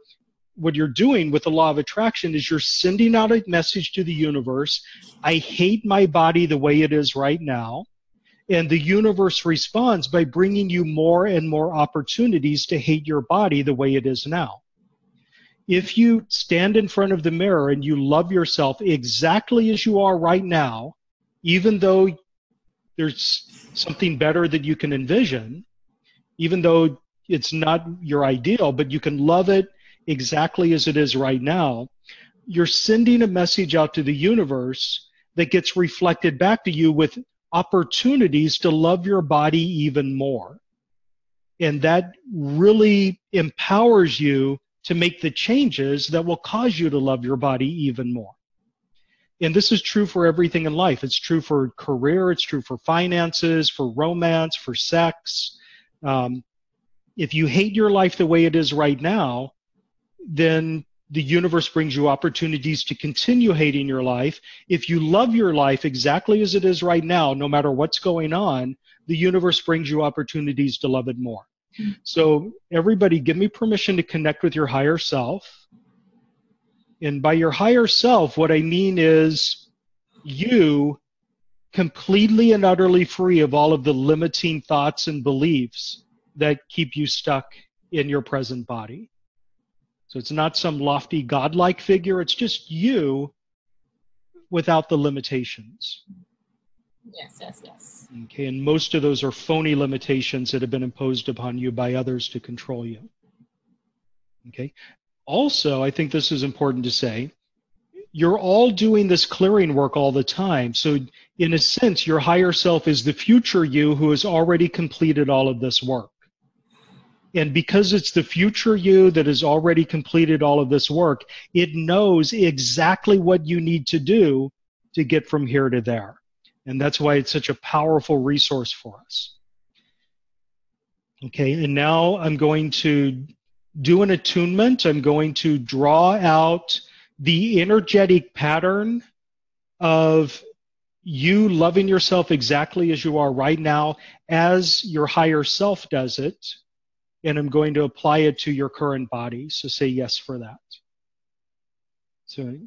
B: doing with the law of attraction is you're sending out a message to the universe. I hate my body the way it is right now. And the universe responds by bringing you more and more opportunities to hate your body the way it is now. If you stand in front of the mirror and you love yourself exactly as you are right now, even though there's something better that you can envision, even though it's not your ideal, but you can love it exactly as it is right now, you're sending a message out to the universe that gets reflected back to you with opportunities to love your body even more. And that really empowers you to make the changes that will cause you to love your body even more. And this is true for everything in life. It's true for career, it's true for finances, for romance, for sex. If you hate your life the way it is right now, then the universe brings you opportunities to continue hating your life. If you love your life exactly as it is right now, no matter what's going on, the universe brings you opportunities to love it more. So everybody, give me permission to connect with your higher self. And by your higher self, what I mean is you completely and utterly free of all of the limiting thoughts and beliefs that keep you stuck in your present body. So it's not some lofty godlike figure, it's just you without the limitations.
A: Yes, yes, yes.
B: Okay, and most of those are phony limitations that have been imposed upon you by others to control you. Okay. Also, I think this is important to say, you're all doing this clearing work all the time. So in a sense, your higher self is the future you who has already completed all of this work. And because it's the future you that has already completed all of this work, it knows exactly what you need to do to get from here to there. And that's why it's such a powerful resource for us. Okay, and now I'm going to do an attunement. I'm going to draw out the energetic pattern of you loving yourself exactly as you are right now, as your higher self does it, and I'm going to apply it to your current body. So say yes for that. So,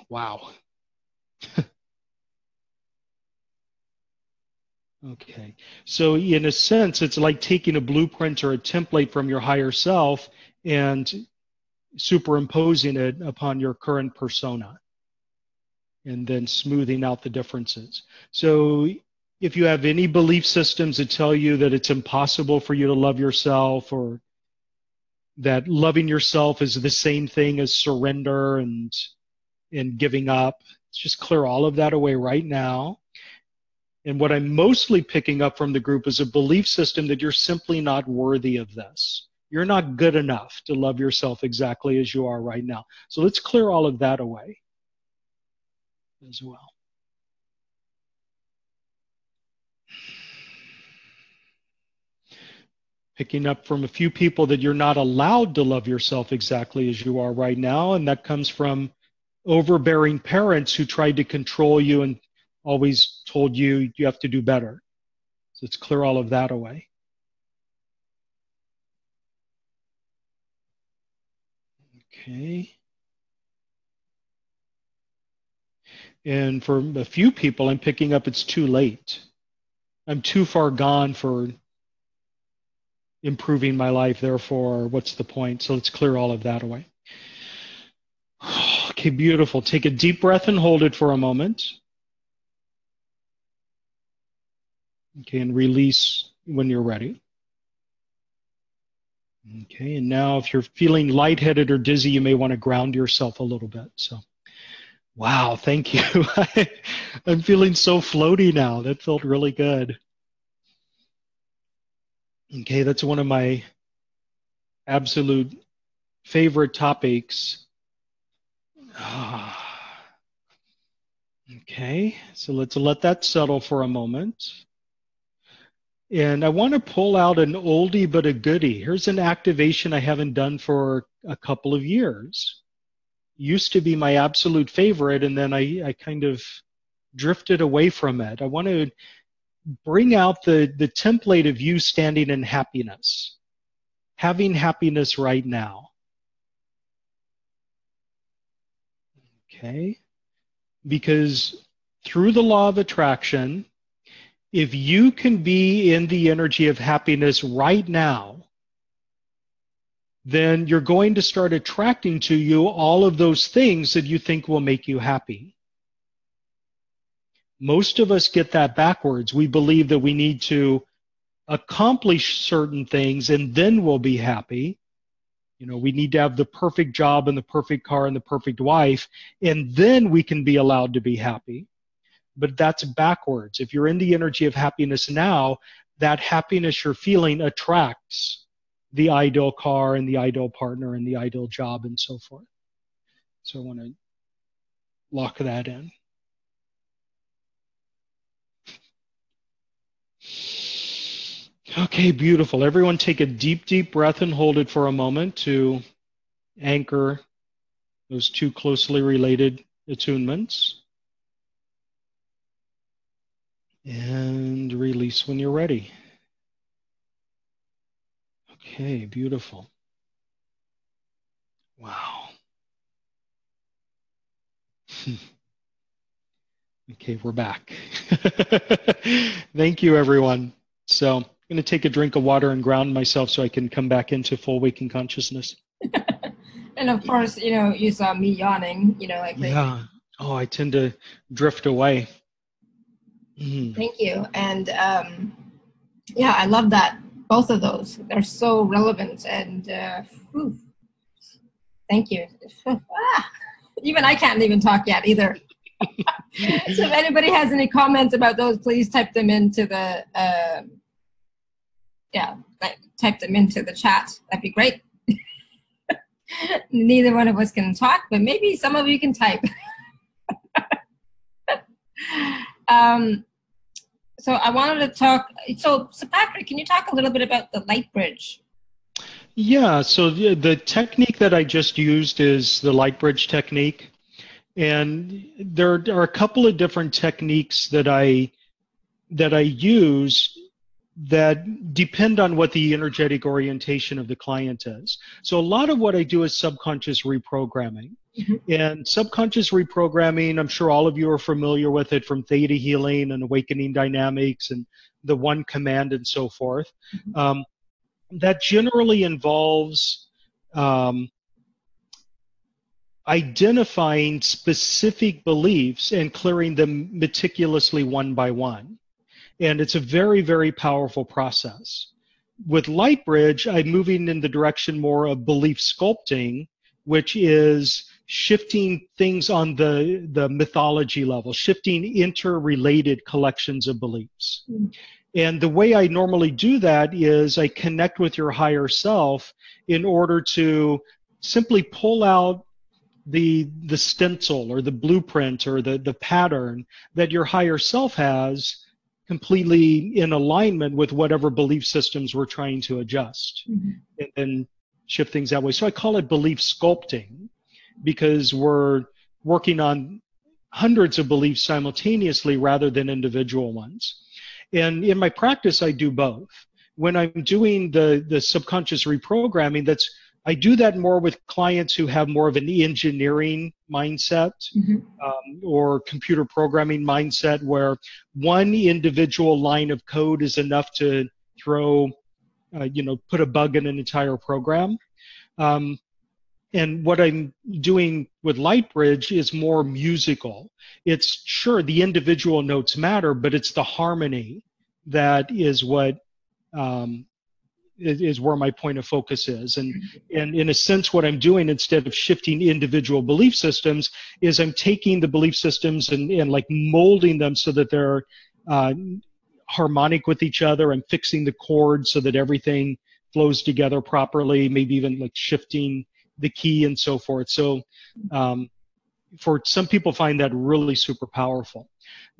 B: wow. Okay. So in a sense, it's like taking a blueprint or a template from your higher self and superimposing it upon your current persona and then smoothing out the differences. So if you have any belief systems that tell you that it's impossible for you to love yourself, or that loving yourself is the same thing as surrender and giving up, let's just clear all of that away right now. And what I'm mostly picking up from the group is a belief system that you're simply not worthy of this. You're not good enough to love yourself exactly as you are right now. So let's clear all of that away as well. Picking up from a few people that you're not allowed to love yourself exactly as you are right now, and that comes from overbearing parents who tried to control you and always told you you have to do better. So let's clear all of that away. Okay. And for a few people, I'm picking up it's too late. I'm too far gone for improving my life, therefore, what's the point? So let's clear all of that away. Okay, beautiful. Take a deep breath and hold it for a moment. Okay, and release when you're ready. Okay, and now if you're feeling lightheaded or dizzy, you may want to ground yourself a little bit. So, wow, thank you. I'm feeling so floaty now. That felt really good. Okay, that's one of my absolute favorite topics. Okay, so let's let that settle for a moment. And I want to pull out an oldie but a goodie. Here's an activation I haven't done for a couple of years. Used to be my absolute favorite, and then I kind of drifted away from it. I want to bring out the template of you standing in happiness, having happiness right now. Okay? Because through the law of attraction, if you can be in the energy of happiness right now, then you're going to start attracting to you all of those things that you think will make you happy. Most of us get that backwards. We believe that we need to accomplish certain things and then we'll be happy. You know, we need to have the perfect job and the perfect car and the perfect wife, and then we can be allowed to be happy. But that's backwards. If you're in the energy of happiness now, that happiness you're feeling attracts the ideal car and the ideal partner and the ideal job and so forth. So I want to lock that in. Okay, beautiful. Everyone take a deep, deep breath and hold it for a moment to anchor those two closely related attunements. And release when you're ready. Okay, beautiful. Wow. Okay, we're back. Thank you, everyone. So I'm going to take a drink of water and ground myself so I can come back into full waking consciousness.
A: And of course, you know, you saw me yawning, you know, like
B: yeah. Oh, I tend to drift away.
A: Thank you. And yeah, I love that. Both of those. They're so relevant. And thank you. Even I can't even talk yet either. So if anybody has any comments about those, please type them into the type them into the chat. That'd be great. Neither one of us can talk, but maybe some of you can type. So I wanted to talk. So Patrick, can you talk a little bit about the light bridge?
B: Yeah. So the technique that I just used is the light bridge technique. And there are a couple of different techniques that I use that depend on what the energetic orientation of the client is. So a lot of what I do is subconscious reprogramming. And subconscious reprogramming, I'm sure all of you are familiar with it from theta healing and awakening dynamics and the one command and so forth. That generally involves identifying specific beliefs and clearing them meticulously one by one. And it's a very, very powerful process. With Lightbridge, I'm moving in the direction more of belief sculpting, which is shifting things on the mythology level, shifting interrelated collections of beliefs. And the way I normally do that is I connect with your higher self in order to simply pull out the stencil or the blueprint or the pattern that your higher self has, completely in alignment with whatever belief systems we're trying to adjust, and then shift things that way. So I call it belief sculpting, because we're working on hundreds of beliefs simultaneously rather than individual ones. And in my practice, I do both. When I'm doing the subconscious reprogramming, I do that more with clients who have more of an engineering mindset, or computer programming mindset, where one individual line of code is enough to throw, put a bug in an entire program. And what I'm doing with Lightbridge is more musical. It's sure the individual notes matter, but it's the harmony that is what is where my point of focus is. And in a sense, what I'm doing, instead of shifting individual belief systems, is I'm taking the belief systems and like molding them so that they're harmonic with each other. I'm fixing the chords so that everything flows together properly, maybe even like shifting the key and so forth. So for some people find that really super powerful.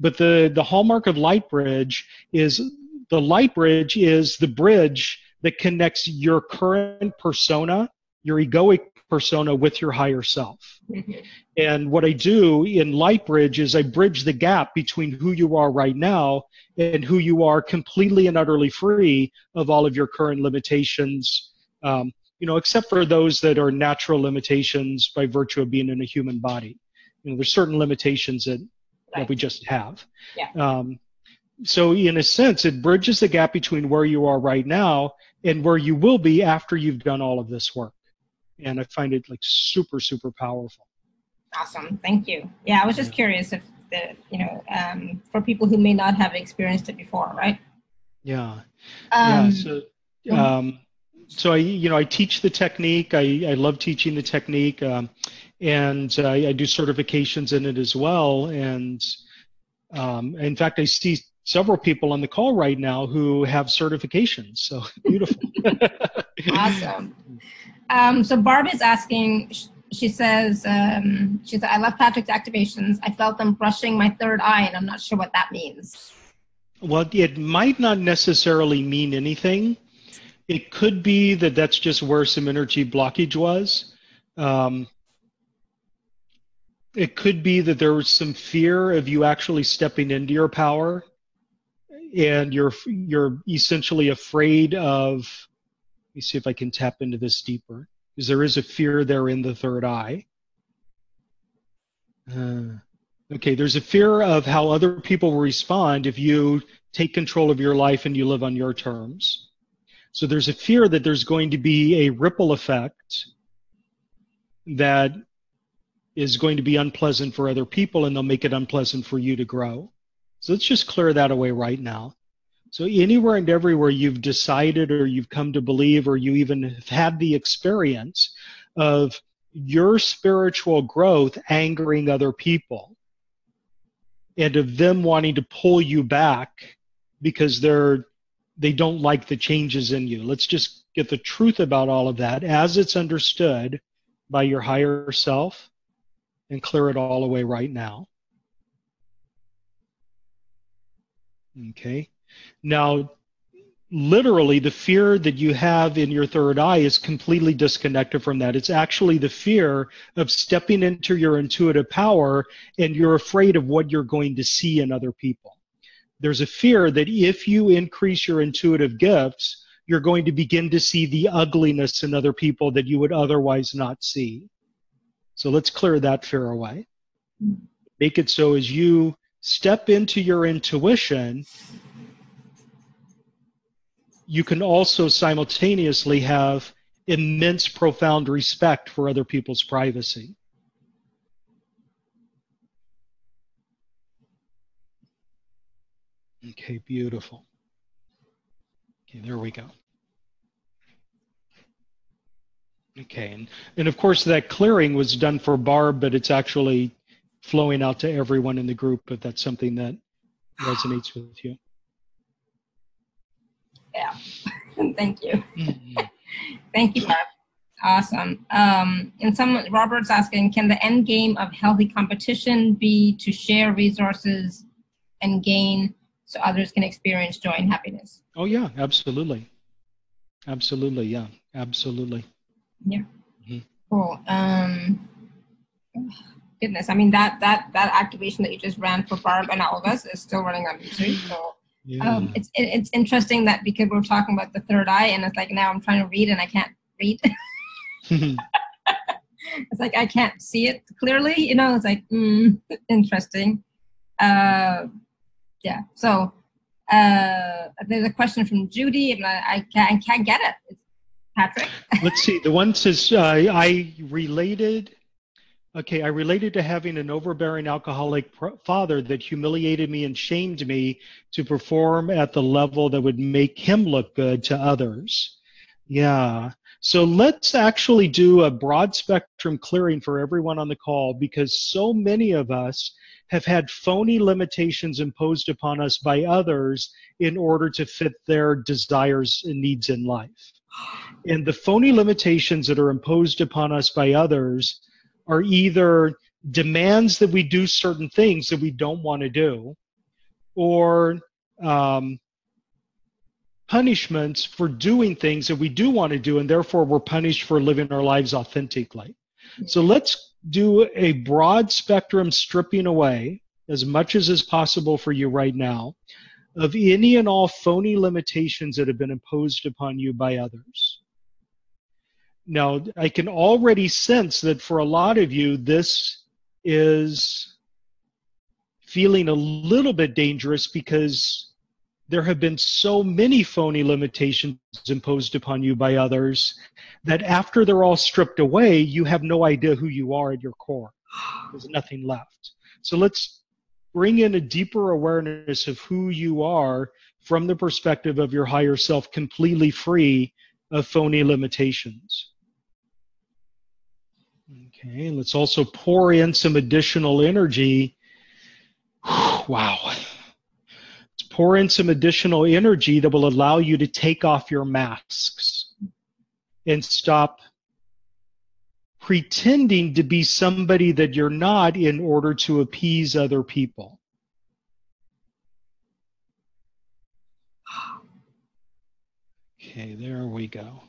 B: But the hallmark of Lightbridge is the bridge that connects your current persona, your egoic persona, with your higher self. And what I do in Lightbridge is I bridge the gap between who you are right now and who you are completely and utterly free of all of your current limitations, except for those that are natural limitations by virtue of being in a human body. There's certain limitations that we just have. So in a sense, it bridges the gap between where you are right now and where you will be after you've done all of this work. And I find it like super, super powerful.
A: Awesome. Thank you. Yeah, I was just curious if for people who may not have experienced it before, right?
B: Yeah. So I teach the technique. I love teaching the technique, and I do certifications in it as well. And in fact, I see several people on the call right now who have certifications. So beautiful.
A: Awesome. So Barb is asking, she said, I love Patrick's activations. I felt them brushing my third eye, and I'm not sure what that means.
B: Well, it might not necessarily mean anything. It could be that that's just where some energy blockage was. It could be that there was some fear of you actually stepping into your power, and you're essentially afraid of. Let me see if I can tap into this deeper, because there is a fear there in the third eye. Okay, there's a fear of how other people will respond if you take control of your life and you live on your terms. So there's a fear that there's going to be a ripple effect that is going to be unpleasant for other people, and they'll make it unpleasant for you to grow. So let's just clear that away right now. So anywhere and everywhere you've decided, or you've come to believe, or you even have had the experience of your spiritual growth angering other people, and of them wanting to pull you back because they don't like the changes in you. Let's just get the truth about all of that as it's understood by your higher self, and clear it all away right now. Okay. Now literally the fear that you have in your third eye is completely disconnected from that. It's actually the fear of stepping into your intuitive power, and you're afraid of what you're going to see in other people. There's a fear that if you increase your intuitive gifts, you're going to begin to see the ugliness in other people that you would otherwise not see. So let's clear that fear away. Make it so as you step into your intuition, you can also simultaneously have immense, profound respect for other people's privacy. Okay, beautiful. Okay, there we go. Okay, and of course that clearing was done for Barb, but it's actually flowing out to everyone in the group if that's something that resonates with you.
A: Yeah, thank you. Thank you, Barb. Awesome. And Robert's asking, can the end game of healthy competition be to share resources and gain so others can experience joy and happiness?
B: Oh yeah, absolutely. Absolutely, yeah, absolutely.
A: Yeah. Mm-hmm. Cool. Goodness, I mean that activation that you just ran for Barb and all of us is still running on YouTube. So yeah. It's interesting that because we're talking about the third eye, and it's like now I'm trying to read and I can't read. It's like I can't see it clearly, you know. It's like interesting. Yeah. So there's a question from Judy, and I can't get it. It's Patrick.
B: Let's see. The one says I related to having an overbearing alcoholic father that humiliated me and shamed me to perform at the level that would make him look good to others. Yeah. So let's actually do a broad spectrum clearing for everyone on the call, because so many of us have had phony limitations imposed upon us by others in order to fit their desires and needs in life. And the phony limitations that are imposed upon us by others are either demands that we do certain things that we don't want to do, or punishments for doing things that we do want to do, and therefore we're punished for living our lives authentically. So let's do a broad spectrum stripping away as much as is possible for you right now of any and all phony limitations that have been imposed upon you by others. Now, I can already sense that for a lot of you, this is feeling a little bit dangerous because there have been so many phony limitations imposed upon you by others that after they're all stripped away, you have no idea who you are at your core. There's nothing left. So let's bring in a deeper awareness of who you are from the perspective of your higher self, completely free of phony limitations. Okay, let's also pour in some additional energy. Wow. Let's pour in some additional energy that will allow you to take off your masks and stop pretending to be somebody that you're not in order to appease other people. Okay, there we go.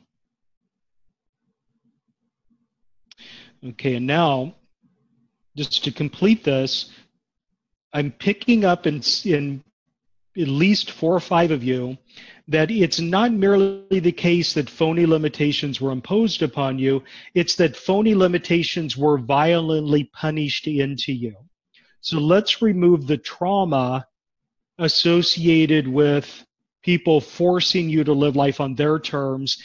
B: Okay, and now, just to complete this, I'm picking up in at least 4 or 5 of you that it's not merely the case that phony limitations were imposed upon you, it's that phony limitations were violently punished into you. So let's remove the trauma associated with people forcing you to live life on their terms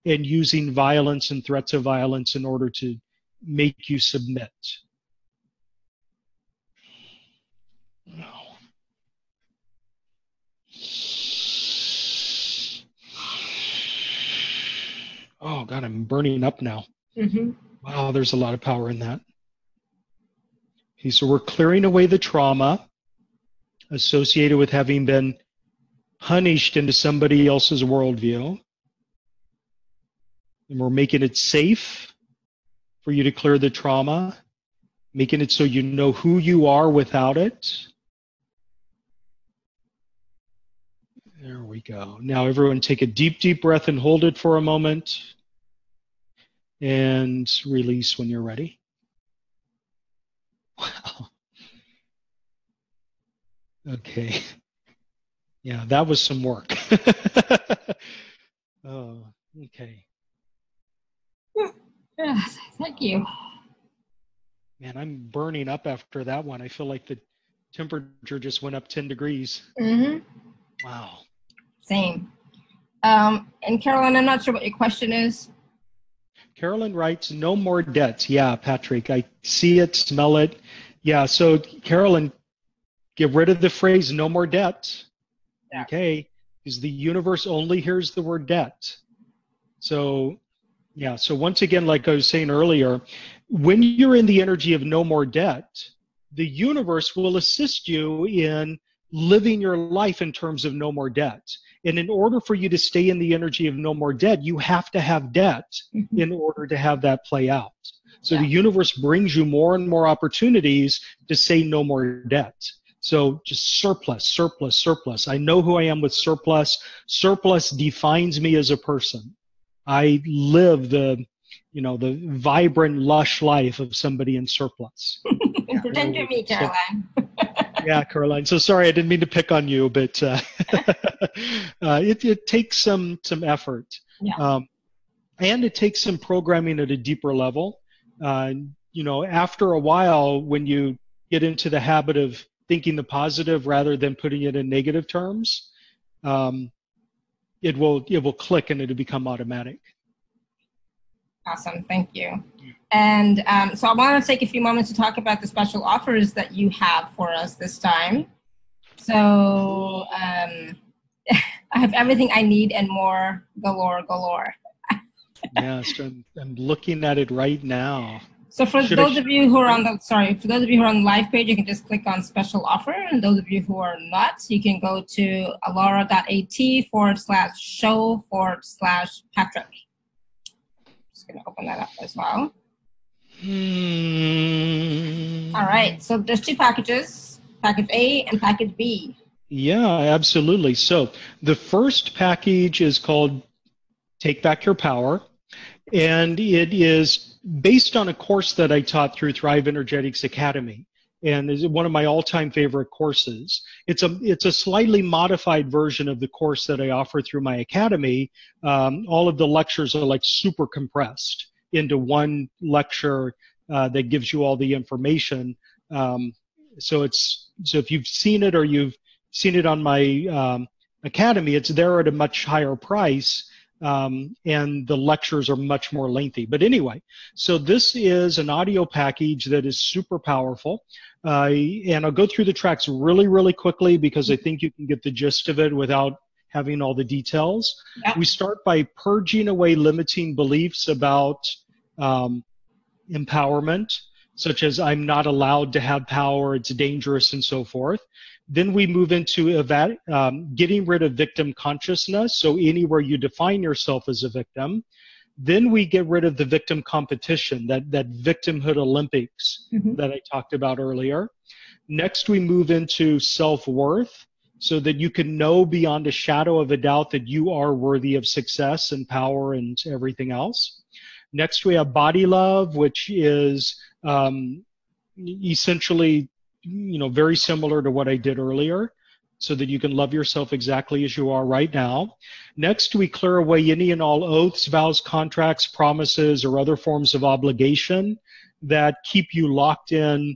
B: and using violence and threats of violence in order to make you submit. Oh, God, I'm burning up now. Mm-hmm. Wow, there's a lot of power in that. Okay, so we're clearing away the trauma associated with having been punished into somebody else's worldview. And we're making it safe for you to clear the trauma, making it so you know who you are without it. There we go. Now everyone take a deep, deep breath and hold it for a moment. And release when you're ready. Wow. Okay. Yeah, that was some work. Oh, okay.
A: Thank you.
B: Man, I'm burning up after that one. I feel like the temperature just went up 10 degrees.
A: Mm-hmm.
B: Wow.
A: Same. And Caroline, I'm not sure what your question is.
B: Carolyn writes, no more debts. Yeah, Patrick, I see it, smell it. Yeah, so Carolyn, get rid of the phrase no more debts.
A: Yeah.
B: Okay, because the universe only hears the word debt. So, yeah, so once again, like I was saying earlier, when you're in the energy of no more debt, the universe will assist you in living your life in terms of no more debt. And in order for you to stay in the energy of no more debt, you have to have debt in order to have that play out. So the universe brings you more and more opportunities to say no more debt. So just surplus, surplus, surplus. I know who I am with surplus. Surplus defines me as a person. I live the vibrant, lush life of somebody in surplus.
A: Yeah, pretend you're me, Caroline.
B: Yeah, Caroline. So sorry, I didn't mean to pick on you, but it takes some effort.
A: Yeah.
B: And it takes some programming at a deeper level. After a while, when you get into the habit of thinking the positive rather than putting it in negative terms, it will click and it'll become automatic.
A: Awesome, thank you. And so I want to take a few moments to talk about the special offers that you have for us this time. So I have everything I need and more, galore.
B: Yes, I'm looking at it right now.
A: So for those of you who are on the live page, you can just click on special offer. And those of you who are not, you can go to alora.at/show/Patrick. Just going to open that up as well. All right, so there's two packages, package A and package B.
B: Yeah, absolutely. So the first package is called Take Back Your Power, and it is based on a course that I taught through Thrive Energetics Academy, and is one of my all-time favorite courses. It's a slightly modified version of the course that I offer through my academy. All of the lectures are like super compressed into one lecture that gives you all the information. So if you've seen it or you've seen it on my academy, it's there at a much higher price. And the lectures are much more lengthy. But anyway, so this is an audio package that is super powerful. And I'll go through the tracks really, really quickly because I think you can get the gist of it without having all the details. Yep. We start by purging away limiting beliefs about empowerment, such as I'm not allowed to have power, it's dangerous, and so forth. Then we move into getting rid of victim consciousness, so anywhere you define yourself as a victim. Then we get rid of the victim competition, that victimhood Olympics that I talked about earlier. Next, we move into self-worth, so that you can know beyond a shadow of a doubt that you are worthy of success and power and everything else. Next, we have body love, which is essentially, very similar to what I did earlier, so that you can love yourself exactly as you are right now. Next, we clear away any and all oaths, vows, contracts, promises, or other forms of obligation that keep you locked in,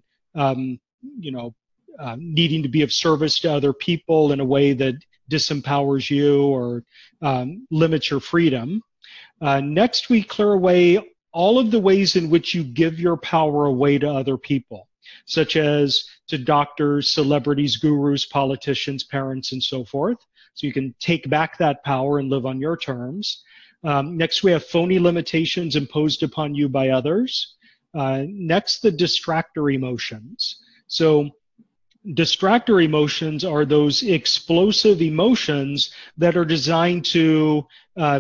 B: needing to be of service to other people in a way that disempowers you or limits your freedom. Next, we clear away all of the ways in which you give your power away to other people, such as to doctors, celebrities, gurus, politicians, parents, and so forth. So you can take back that power and live on your terms. Next, we have phony limitations imposed upon you by others. Next, the distractor emotions. So distractor emotions are those explosive emotions that are designed to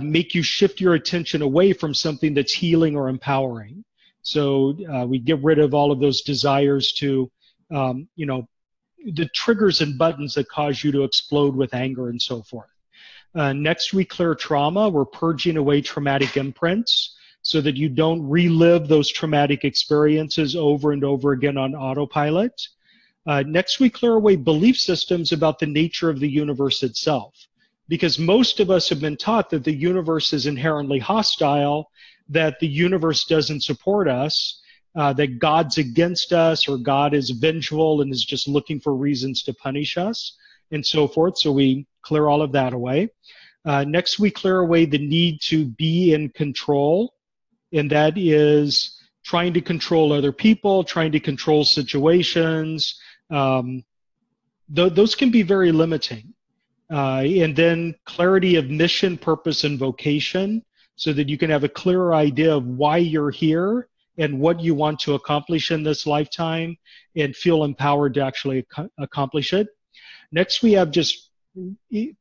B: make you shift your attention away from something that's healing or empowering. So we get rid of all of those desires to, the triggers and buttons that cause you to explode with anger and so forth. Next, we clear trauma. We're purging away traumatic imprints so that you don't relive those traumatic experiences over and over again on autopilot. Next, we clear away belief systems about the nature of the universe itself, because most of us have been taught that the universe is inherently hostile, that the universe doesn't support us, that God's against us, or God is vengeful and is just looking for reasons to punish us, and so forth. So we clear all of that away. Next, we clear away the need to be in control, and that is trying to control other people, trying to control situations. Those can be very limiting. And then clarity of mission, purpose, and vocation, so that you can have a clearer idea of why you're here and what you want to accomplish in this lifetime, and feel empowered to actually accomplish it. Next, we have just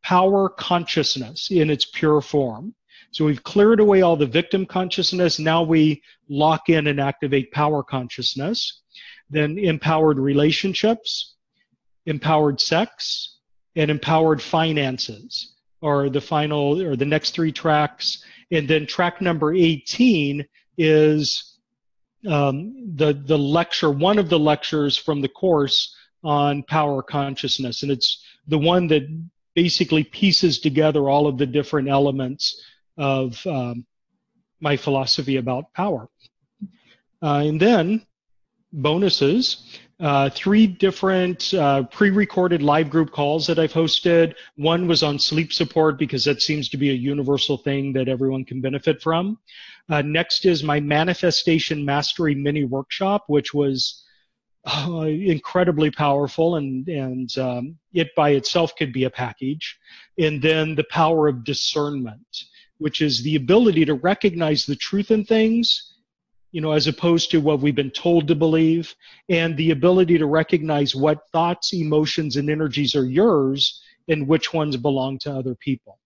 B: power consciousness in its pure form. So we've cleared away all the victim consciousness. Now we lock in and activate power consciousness. Then empowered relationships, empowered sex, and empowered finances are the final, or the next 3 tracks. And then track number 18 is the lecture, one of the lectures from the course on power consciousness. And it's the one that basically pieces together all of the different elements of my philosophy about power. And then bonuses, 3 different pre-recorded live group calls that I've hosted. One was on sleep support, because that seems to be a universal thing that everyone can benefit from. Next is my manifestation mastery mini workshop, which was incredibly powerful, and it by itself could be a package. And then the power of discernment, which is the ability to recognize the truth in things, you know, as opposed to what we've been told to believe, and the ability to recognize what thoughts, emotions, and energies are yours and which ones belong to other people.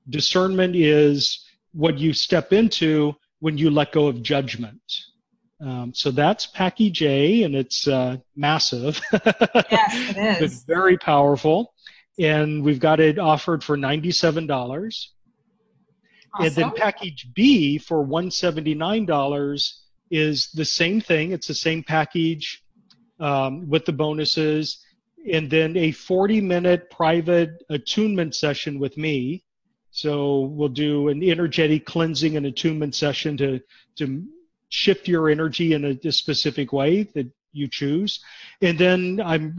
B: Discernment is what you step into when you let go of judgment. So that's package A, and it's massive.
A: Yes, it is.
B: It's very powerful, and we've got it offered for $97.
A: Awesome.
B: And then package B for $179 is the same thing. It's the same package with the bonuses, and then a 40-minute private attunement session with me. So we'll do an energetic cleansing and attunement session to shift your energy in a specific way that you choose. And then I'm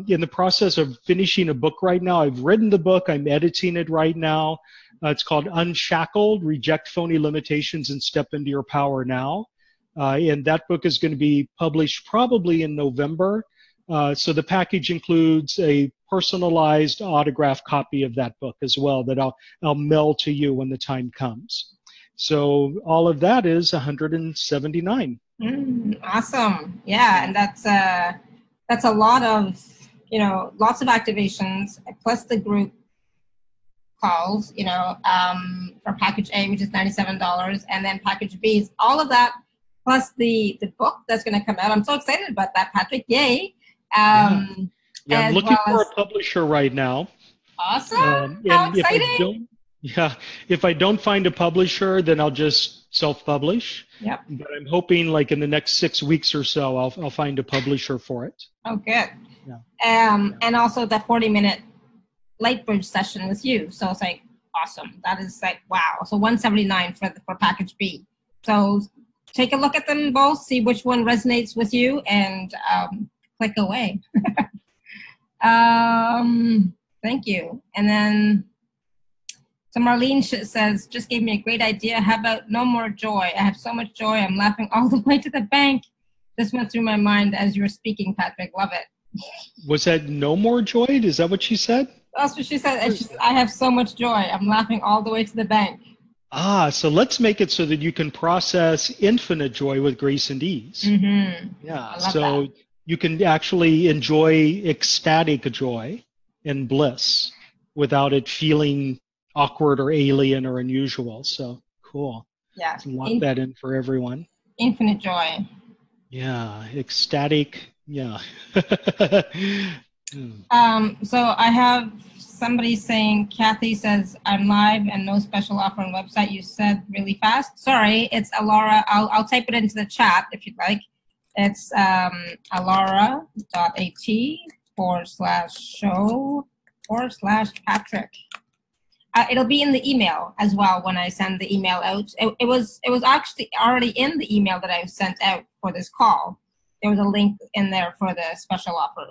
B: in the process of finishing a book right now. I've written the book. I'm editing it right now. It's called Unshackled, Reject Phony Limitations and Step into Your Power Now. And that book is going to be published probably in November. So the package includes a personalized autographed copy of that book as well that I'll mail to you when the time comes. So all of that is $179.
A: Awesome. Yeah, and that's a lot of, lots of activations, plus the group calls, for package A, which is $97, and then package B is all of that, plus the book that's going to come out. I'm so excited about that, Patrick. Yay.
B: I'm looking for a publisher right now.
A: Awesome. How exciting.
B: If I don't find a publisher, then I'll just self-publish.
A: Yep.
B: But I'm hoping like in the next 6 weeks or so, I'll find a publisher for it.
A: Oh, good. Yeah. And also the 40-minute light bridge session with you. So it's like, awesome. That is like, wow. So $179 for package B. So take a look at them both, see which one resonates with you, and click away. Thank you. And then, so Marlene says, just gave me a great idea. How about no more joy? I have so much joy. I'm laughing all the way to the bank. This went through my mind as you were speaking, Patrick. Love it.
B: Was that no more joy? Is that what she said?
A: That's what she said. I have so much joy. I'm laughing all the way to the bank.
B: So let's make it so that you can process infinite joy with grace and ease.
A: Mm-hmm.
B: Yeah. So you can actually enjoy ecstatic joy and bliss without it feeling awkward or alien or unusual. So cool.
A: Yeah.
B: Let's lock that in for everyone.
A: Infinite joy.
B: Yeah. Ecstatic. Yeah.
A: So I have somebody saying, Kathy says, I'm live and no special offer on website. You said really fast. Sorry, it's Alara. I'll type it into the chat if you'd like. It's alara.at/show/Patrick. It'll be in the email as well when I send the email out. It was actually already in the email that I sent out for this call. There was a link in there for the special offer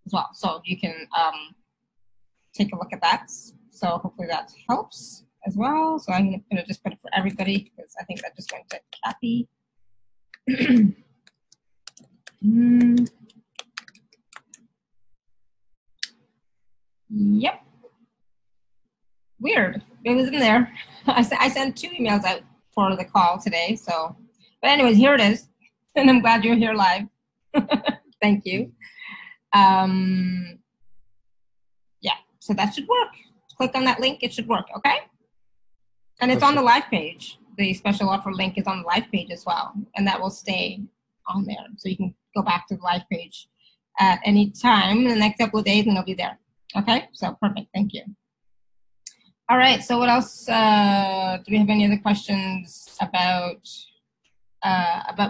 A: as well. So you can take a look at that. So hopefully that helps as well. So I'm going to just put it for everybody because I think that just went to Kathy. Yep. Weird. It was in there. I sent 2 emails out for the call today. So, but anyways, here it is. And I'm glad you're here live. Thank you. Yeah, so that should work. Click on that link, it should work, okay? And it's on the live page. The special offer link is on the live page as well, and that will stay on there. So you can go back to the live page at any time in the next couple of days and it'll be there. Okay, so perfect, thank you. All right, so what else? Do we have any other questions about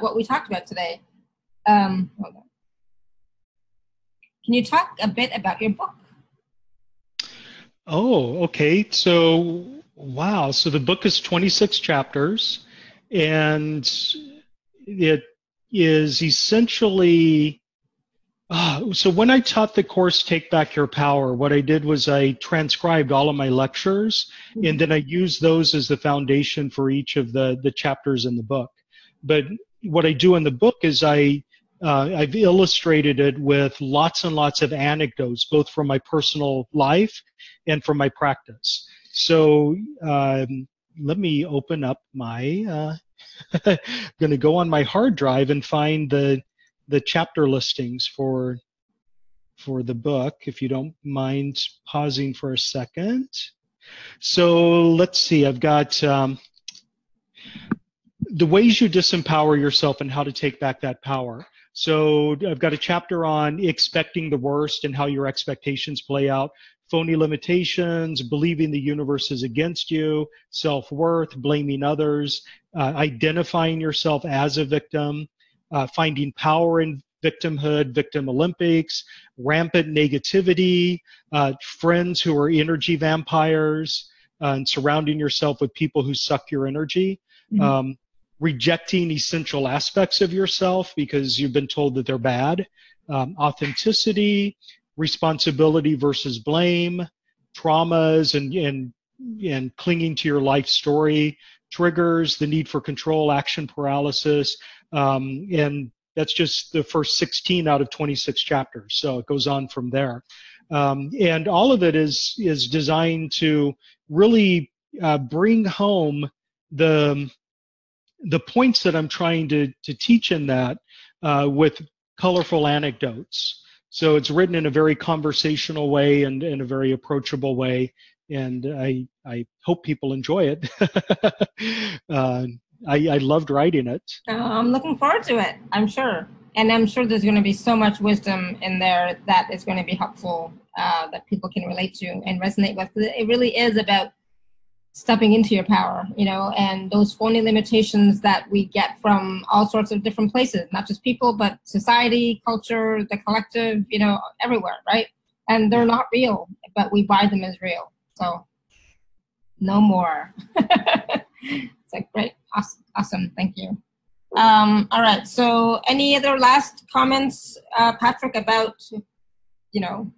A: what we talked about today? Hold on. Can you talk a bit about your book?
B: Oh, okay. So, wow. So the book is 26 chapters, and it is essentially, so when I taught the course, Take Back Your Power, what I did was I transcribed all of my lectures, and then I used those as the foundation for each of the chapters in the book. But what I do in the book is I've illustrated it with lots and lots of anecdotes, both from my personal life and from my practice. So let me open up my, I'm going to go on my hard drive and find the chapter listings for the book, if you don't mind pausing for a second. So let's see, I've got the ways you disempower yourself and how to take back that power. So I've got a chapter on expecting the worst and how your expectations play out, phony limitations, believing the universe is against you, self-worth, blaming others, identifying yourself as a victim, finding power in victimhood, victim Olympics, rampant negativity, friends who are energy vampires, and surrounding yourself with people who suck your energy. Mm-hmm. Rejecting essential aspects of yourself because you've been told that they're bad, authenticity, responsibility versus blame, traumas and clinging to your life story, triggers, the need for control, action paralysis, and that's just the first 16 out of 26 chapters. So it goes on from there. And all of it is designed to really bring home the points that I'm trying to teach in that with colorful anecdotes. So it's written in a very conversational way and in a very approachable way, and I hope people enjoy it. I loved writing it.
A: I'm looking forward to it, I'm sure. And I'm sure there's going to be so much wisdom in there that is going to be helpful, that people can relate to and resonate with. It really is about stepping into your power, you know, and those phony limitations that we get from all sorts of different places, not just people, but society, culture, the collective, you know, everywhere, right? And they're not real, but we buy them as real. So no more. It's like, great, awesome, thank you. All right, so any other last comments, Patrick, about, you know?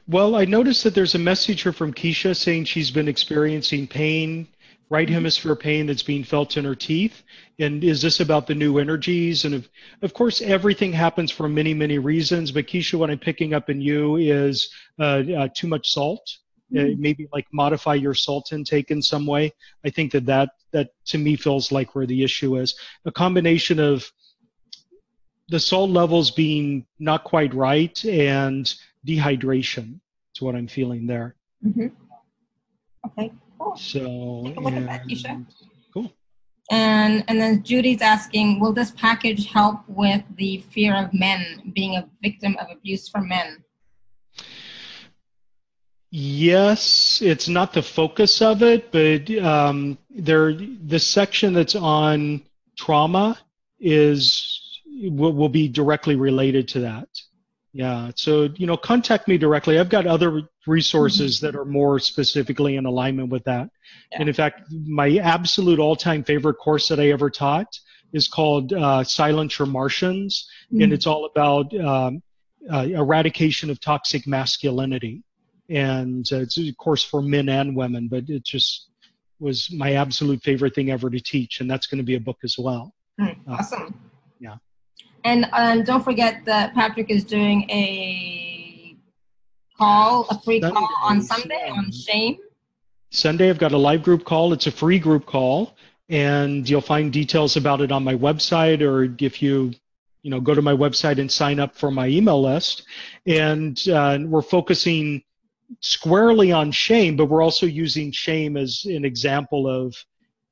B: Well, I noticed that there's a message here from Keisha saying she's been experiencing pain, right hemisphere pain that's being felt in her teeth. And is this about the new energies? And of course, everything happens for many, many reasons. But Keisha, what I'm picking up in you is too much salt. Maybe like modify your salt intake in some way. I think that to me feels like where the issue is. A combination of the salt levels being not quite right and dehydration is what I'm feeling there.
A: Mm-hmm. Okay, cool.
B: So,
A: take a look at that, Keisha.
B: Cool.
A: And then Judy's asking, will this package help with the fear of men, being a victim of abuse from men?
B: Yes, it's not the focus of it, but the section that's on trauma will be directly related to that. Yeah, so contact me directly. I've got other resources that are more specifically in alignment with that.
A: Yeah.
B: And in fact, my absolute all-time favorite course that I ever taught is called Silence Your Martians, and it's all about eradication of toxic masculinity. And it's a course for men and women, but it just was my absolute favorite thing ever to teach, and that's going to be a book as well.
A: Awesome.
B: Yeah.
A: And don't forget that Patrick is doing a free call on Sunday on shame.
B: Sunday, I've got a live group call. It's a free group call, and you'll find details about it on my website, or if you go to my website and sign up for my email list. And we're focusing squarely on shame, but we're also using shame as an example of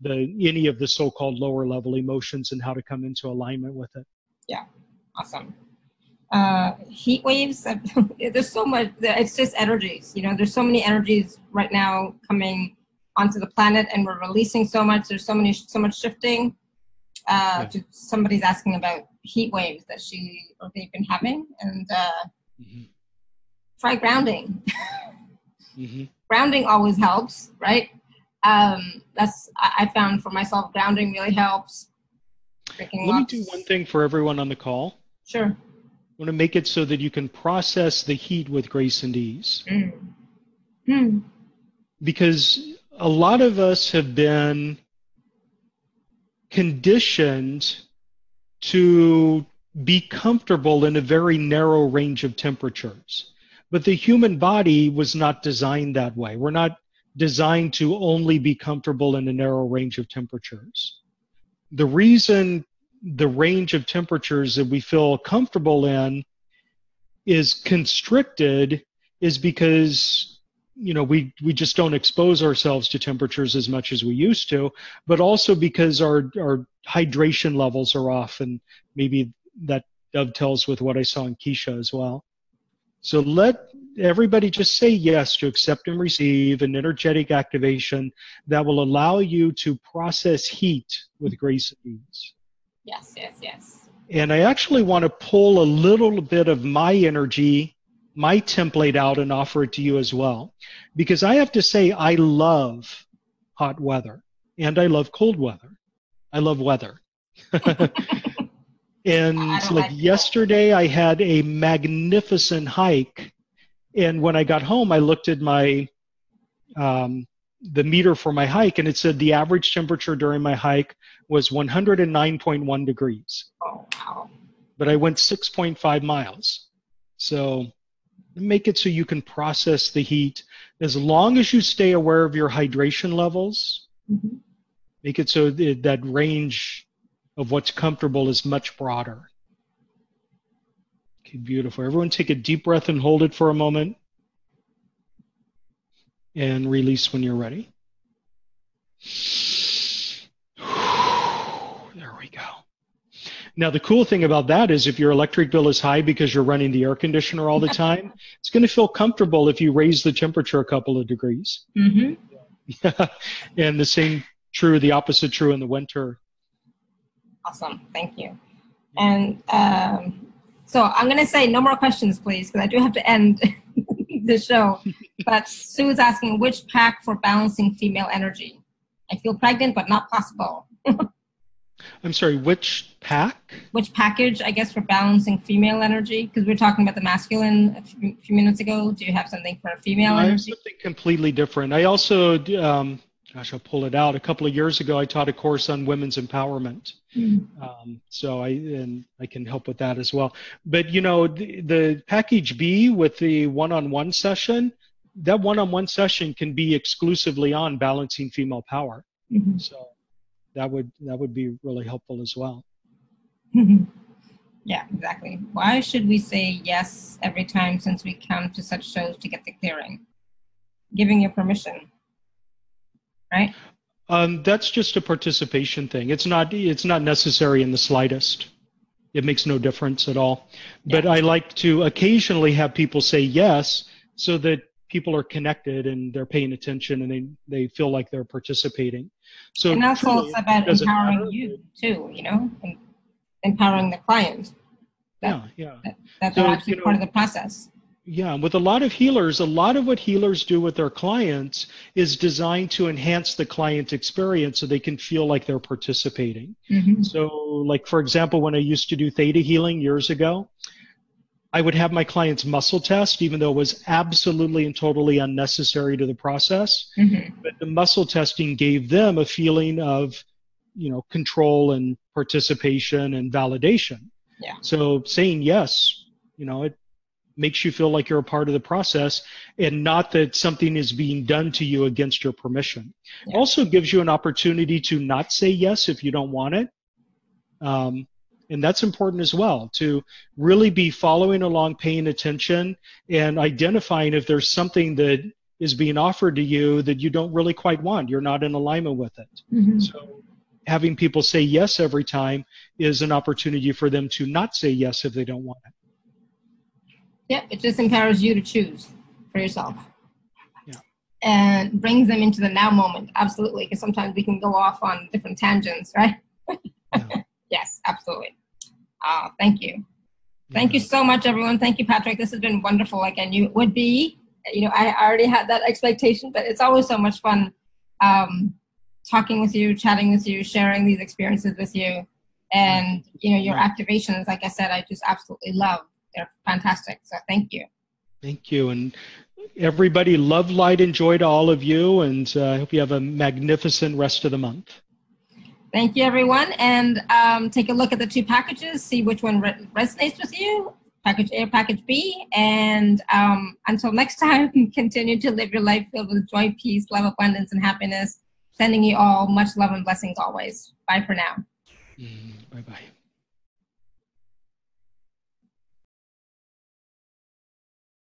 B: any of the so-called lower level emotions and how to come into alignment with it.
A: Yeah, awesome. Heat waves, there's so much, it's just energies, there's so many energies right now coming onto the planet, and we're releasing so much. There's so much shifting. Somebody's asking about heat waves that they've been having, and try grounding. Grounding always helps, right? I found for myself, grounding really helps.
B: Let me do one thing for everyone on the call.
A: Sure.
B: I want to make it so that you can process the heat with grace and ease. Because a lot of us have been conditioned to be comfortable in a very narrow range of temperatures. But the human body was not designed that way. We're not designed to only be comfortable in a narrow range of temperatures. The reason the range of temperatures that we feel comfortable in is constricted is because we just don't expose ourselves to temperatures as much as we used to, but also because our hydration levels are off, and maybe that dovetails with what I saw in Keisha as well. So let everybody just say yes to accept and receive an energetic activation that will allow you to process heat with grace and ease.
A: Yes, yes, yes.
B: And I actually want to pull a little bit of my energy, my template out, and offer it to you as well. Because I have to say, I love hot weather and I love cold weather. I love weather. And like yesterday, I had a magnificent hike. And when I got home, I looked at my the meter for my hike, and it said the average temperature during my hike was 109.1 degrees.
A: Oh, wow.
B: But I went 6.5 miles. So make it so you can process the heat. As long as you stay aware of your hydration levels, make it so that range of what's comfortable is much broader. Okay, beautiful. Everyone take a deep breath and hold it for a moment. And release when you're ready. There we go. Now, the cool thing about that is if your electric bill is high because you're running the air conditioner all the time, it's going to feel comfortable if you raise the temperature a couple of degrees. And the opposite true in the winter.
A: Awesome. Thank you. And so I'm going to say no more questions, please, because I do have to end the show. But Sue is asking, which pack for balancing female energy? I feel pregnant, but not possible.
B: I'm sorry, which pack?
A: Which package, I guess, for balancing female energy? Because we were talking about the masculine a few minutes ago. Do you have something for female energy?
B: I have something completely different. I also, I'll pull it out. A couple of years ago, I taught a course on women's empowerment. So I can help with that as well. But, the package B with the one-on-one session, that one-on-one session can be exclusively on balancing female power. So that would be really helpful as well.
A: Yeah, exactly. Why should we say yes every time since we come to such shows to get the clearing? Giving you permission, right?
B: That's just a participation thing. It's not necessary in the slightest. It makes no difference at all. But I like to occasionally have people say yes so that people are connected and they're paying attention and they feel like they're participating. So
A: and that's
B: truly,
A: also about
B: it doesn't
A: empowering
B: matter.
A: you too, you know, and empowering the client.
B: That
A: they're
B: so,
A: actually part of the process.
B: Yeah, with a lot of healers, a lot of what healers do with their clients is designed to enhance the client experience so they can feel like they're participating. So, like, for example, when I used to do theta healing years ago, I would have my clients muscle test, even though it was absolutely and totally unnecessary to the process. But the muscle testing gave them a feeling of, control and participation and validation.
A: Yeah.
B: So saying yes, it makes you feel like you're a part of the process and not that something is being done to you against your permission. Yeah. Also gives you an opportunity to not say yes if you don't want it. And that's important as well, to really be following along, paying attention, and identifying if there's something that is being offered to you that you don't really quite want. You're not in alignment with it. So having people say yes every time is an opportunity for them to not say yes if they don't want it.
A: Yep, it just empowers you to choose for yourself.
B: Yeah.
A: And brings them into the now moment, absolutely, because sometimes we can go off on different tangents, right? Yeah. Yes, absolutely. Thank you. Thank you so much, everyone. Thank you, Patrick. This has been wonderful, like I knew it would be. I already had that expectation, but it's always so much fun talking with you, chatting with you, sharing these experiences with you. And, your activations, like I said, I just absolutely love. They're fantastic. So thank you.
B: Thank you. And everybody, love, light, and joy to all of you. And I hope you have a magnificent rest of the month.
A: Thank you, everyone. And take a look at the 2 packages, see which one resonates with you, package A or package B. And until next time, continue to live your life filled with joy, peace, love, abundance, and happiness. Sending you all much love and blessings always. Bye for now.
B: Bye-bye.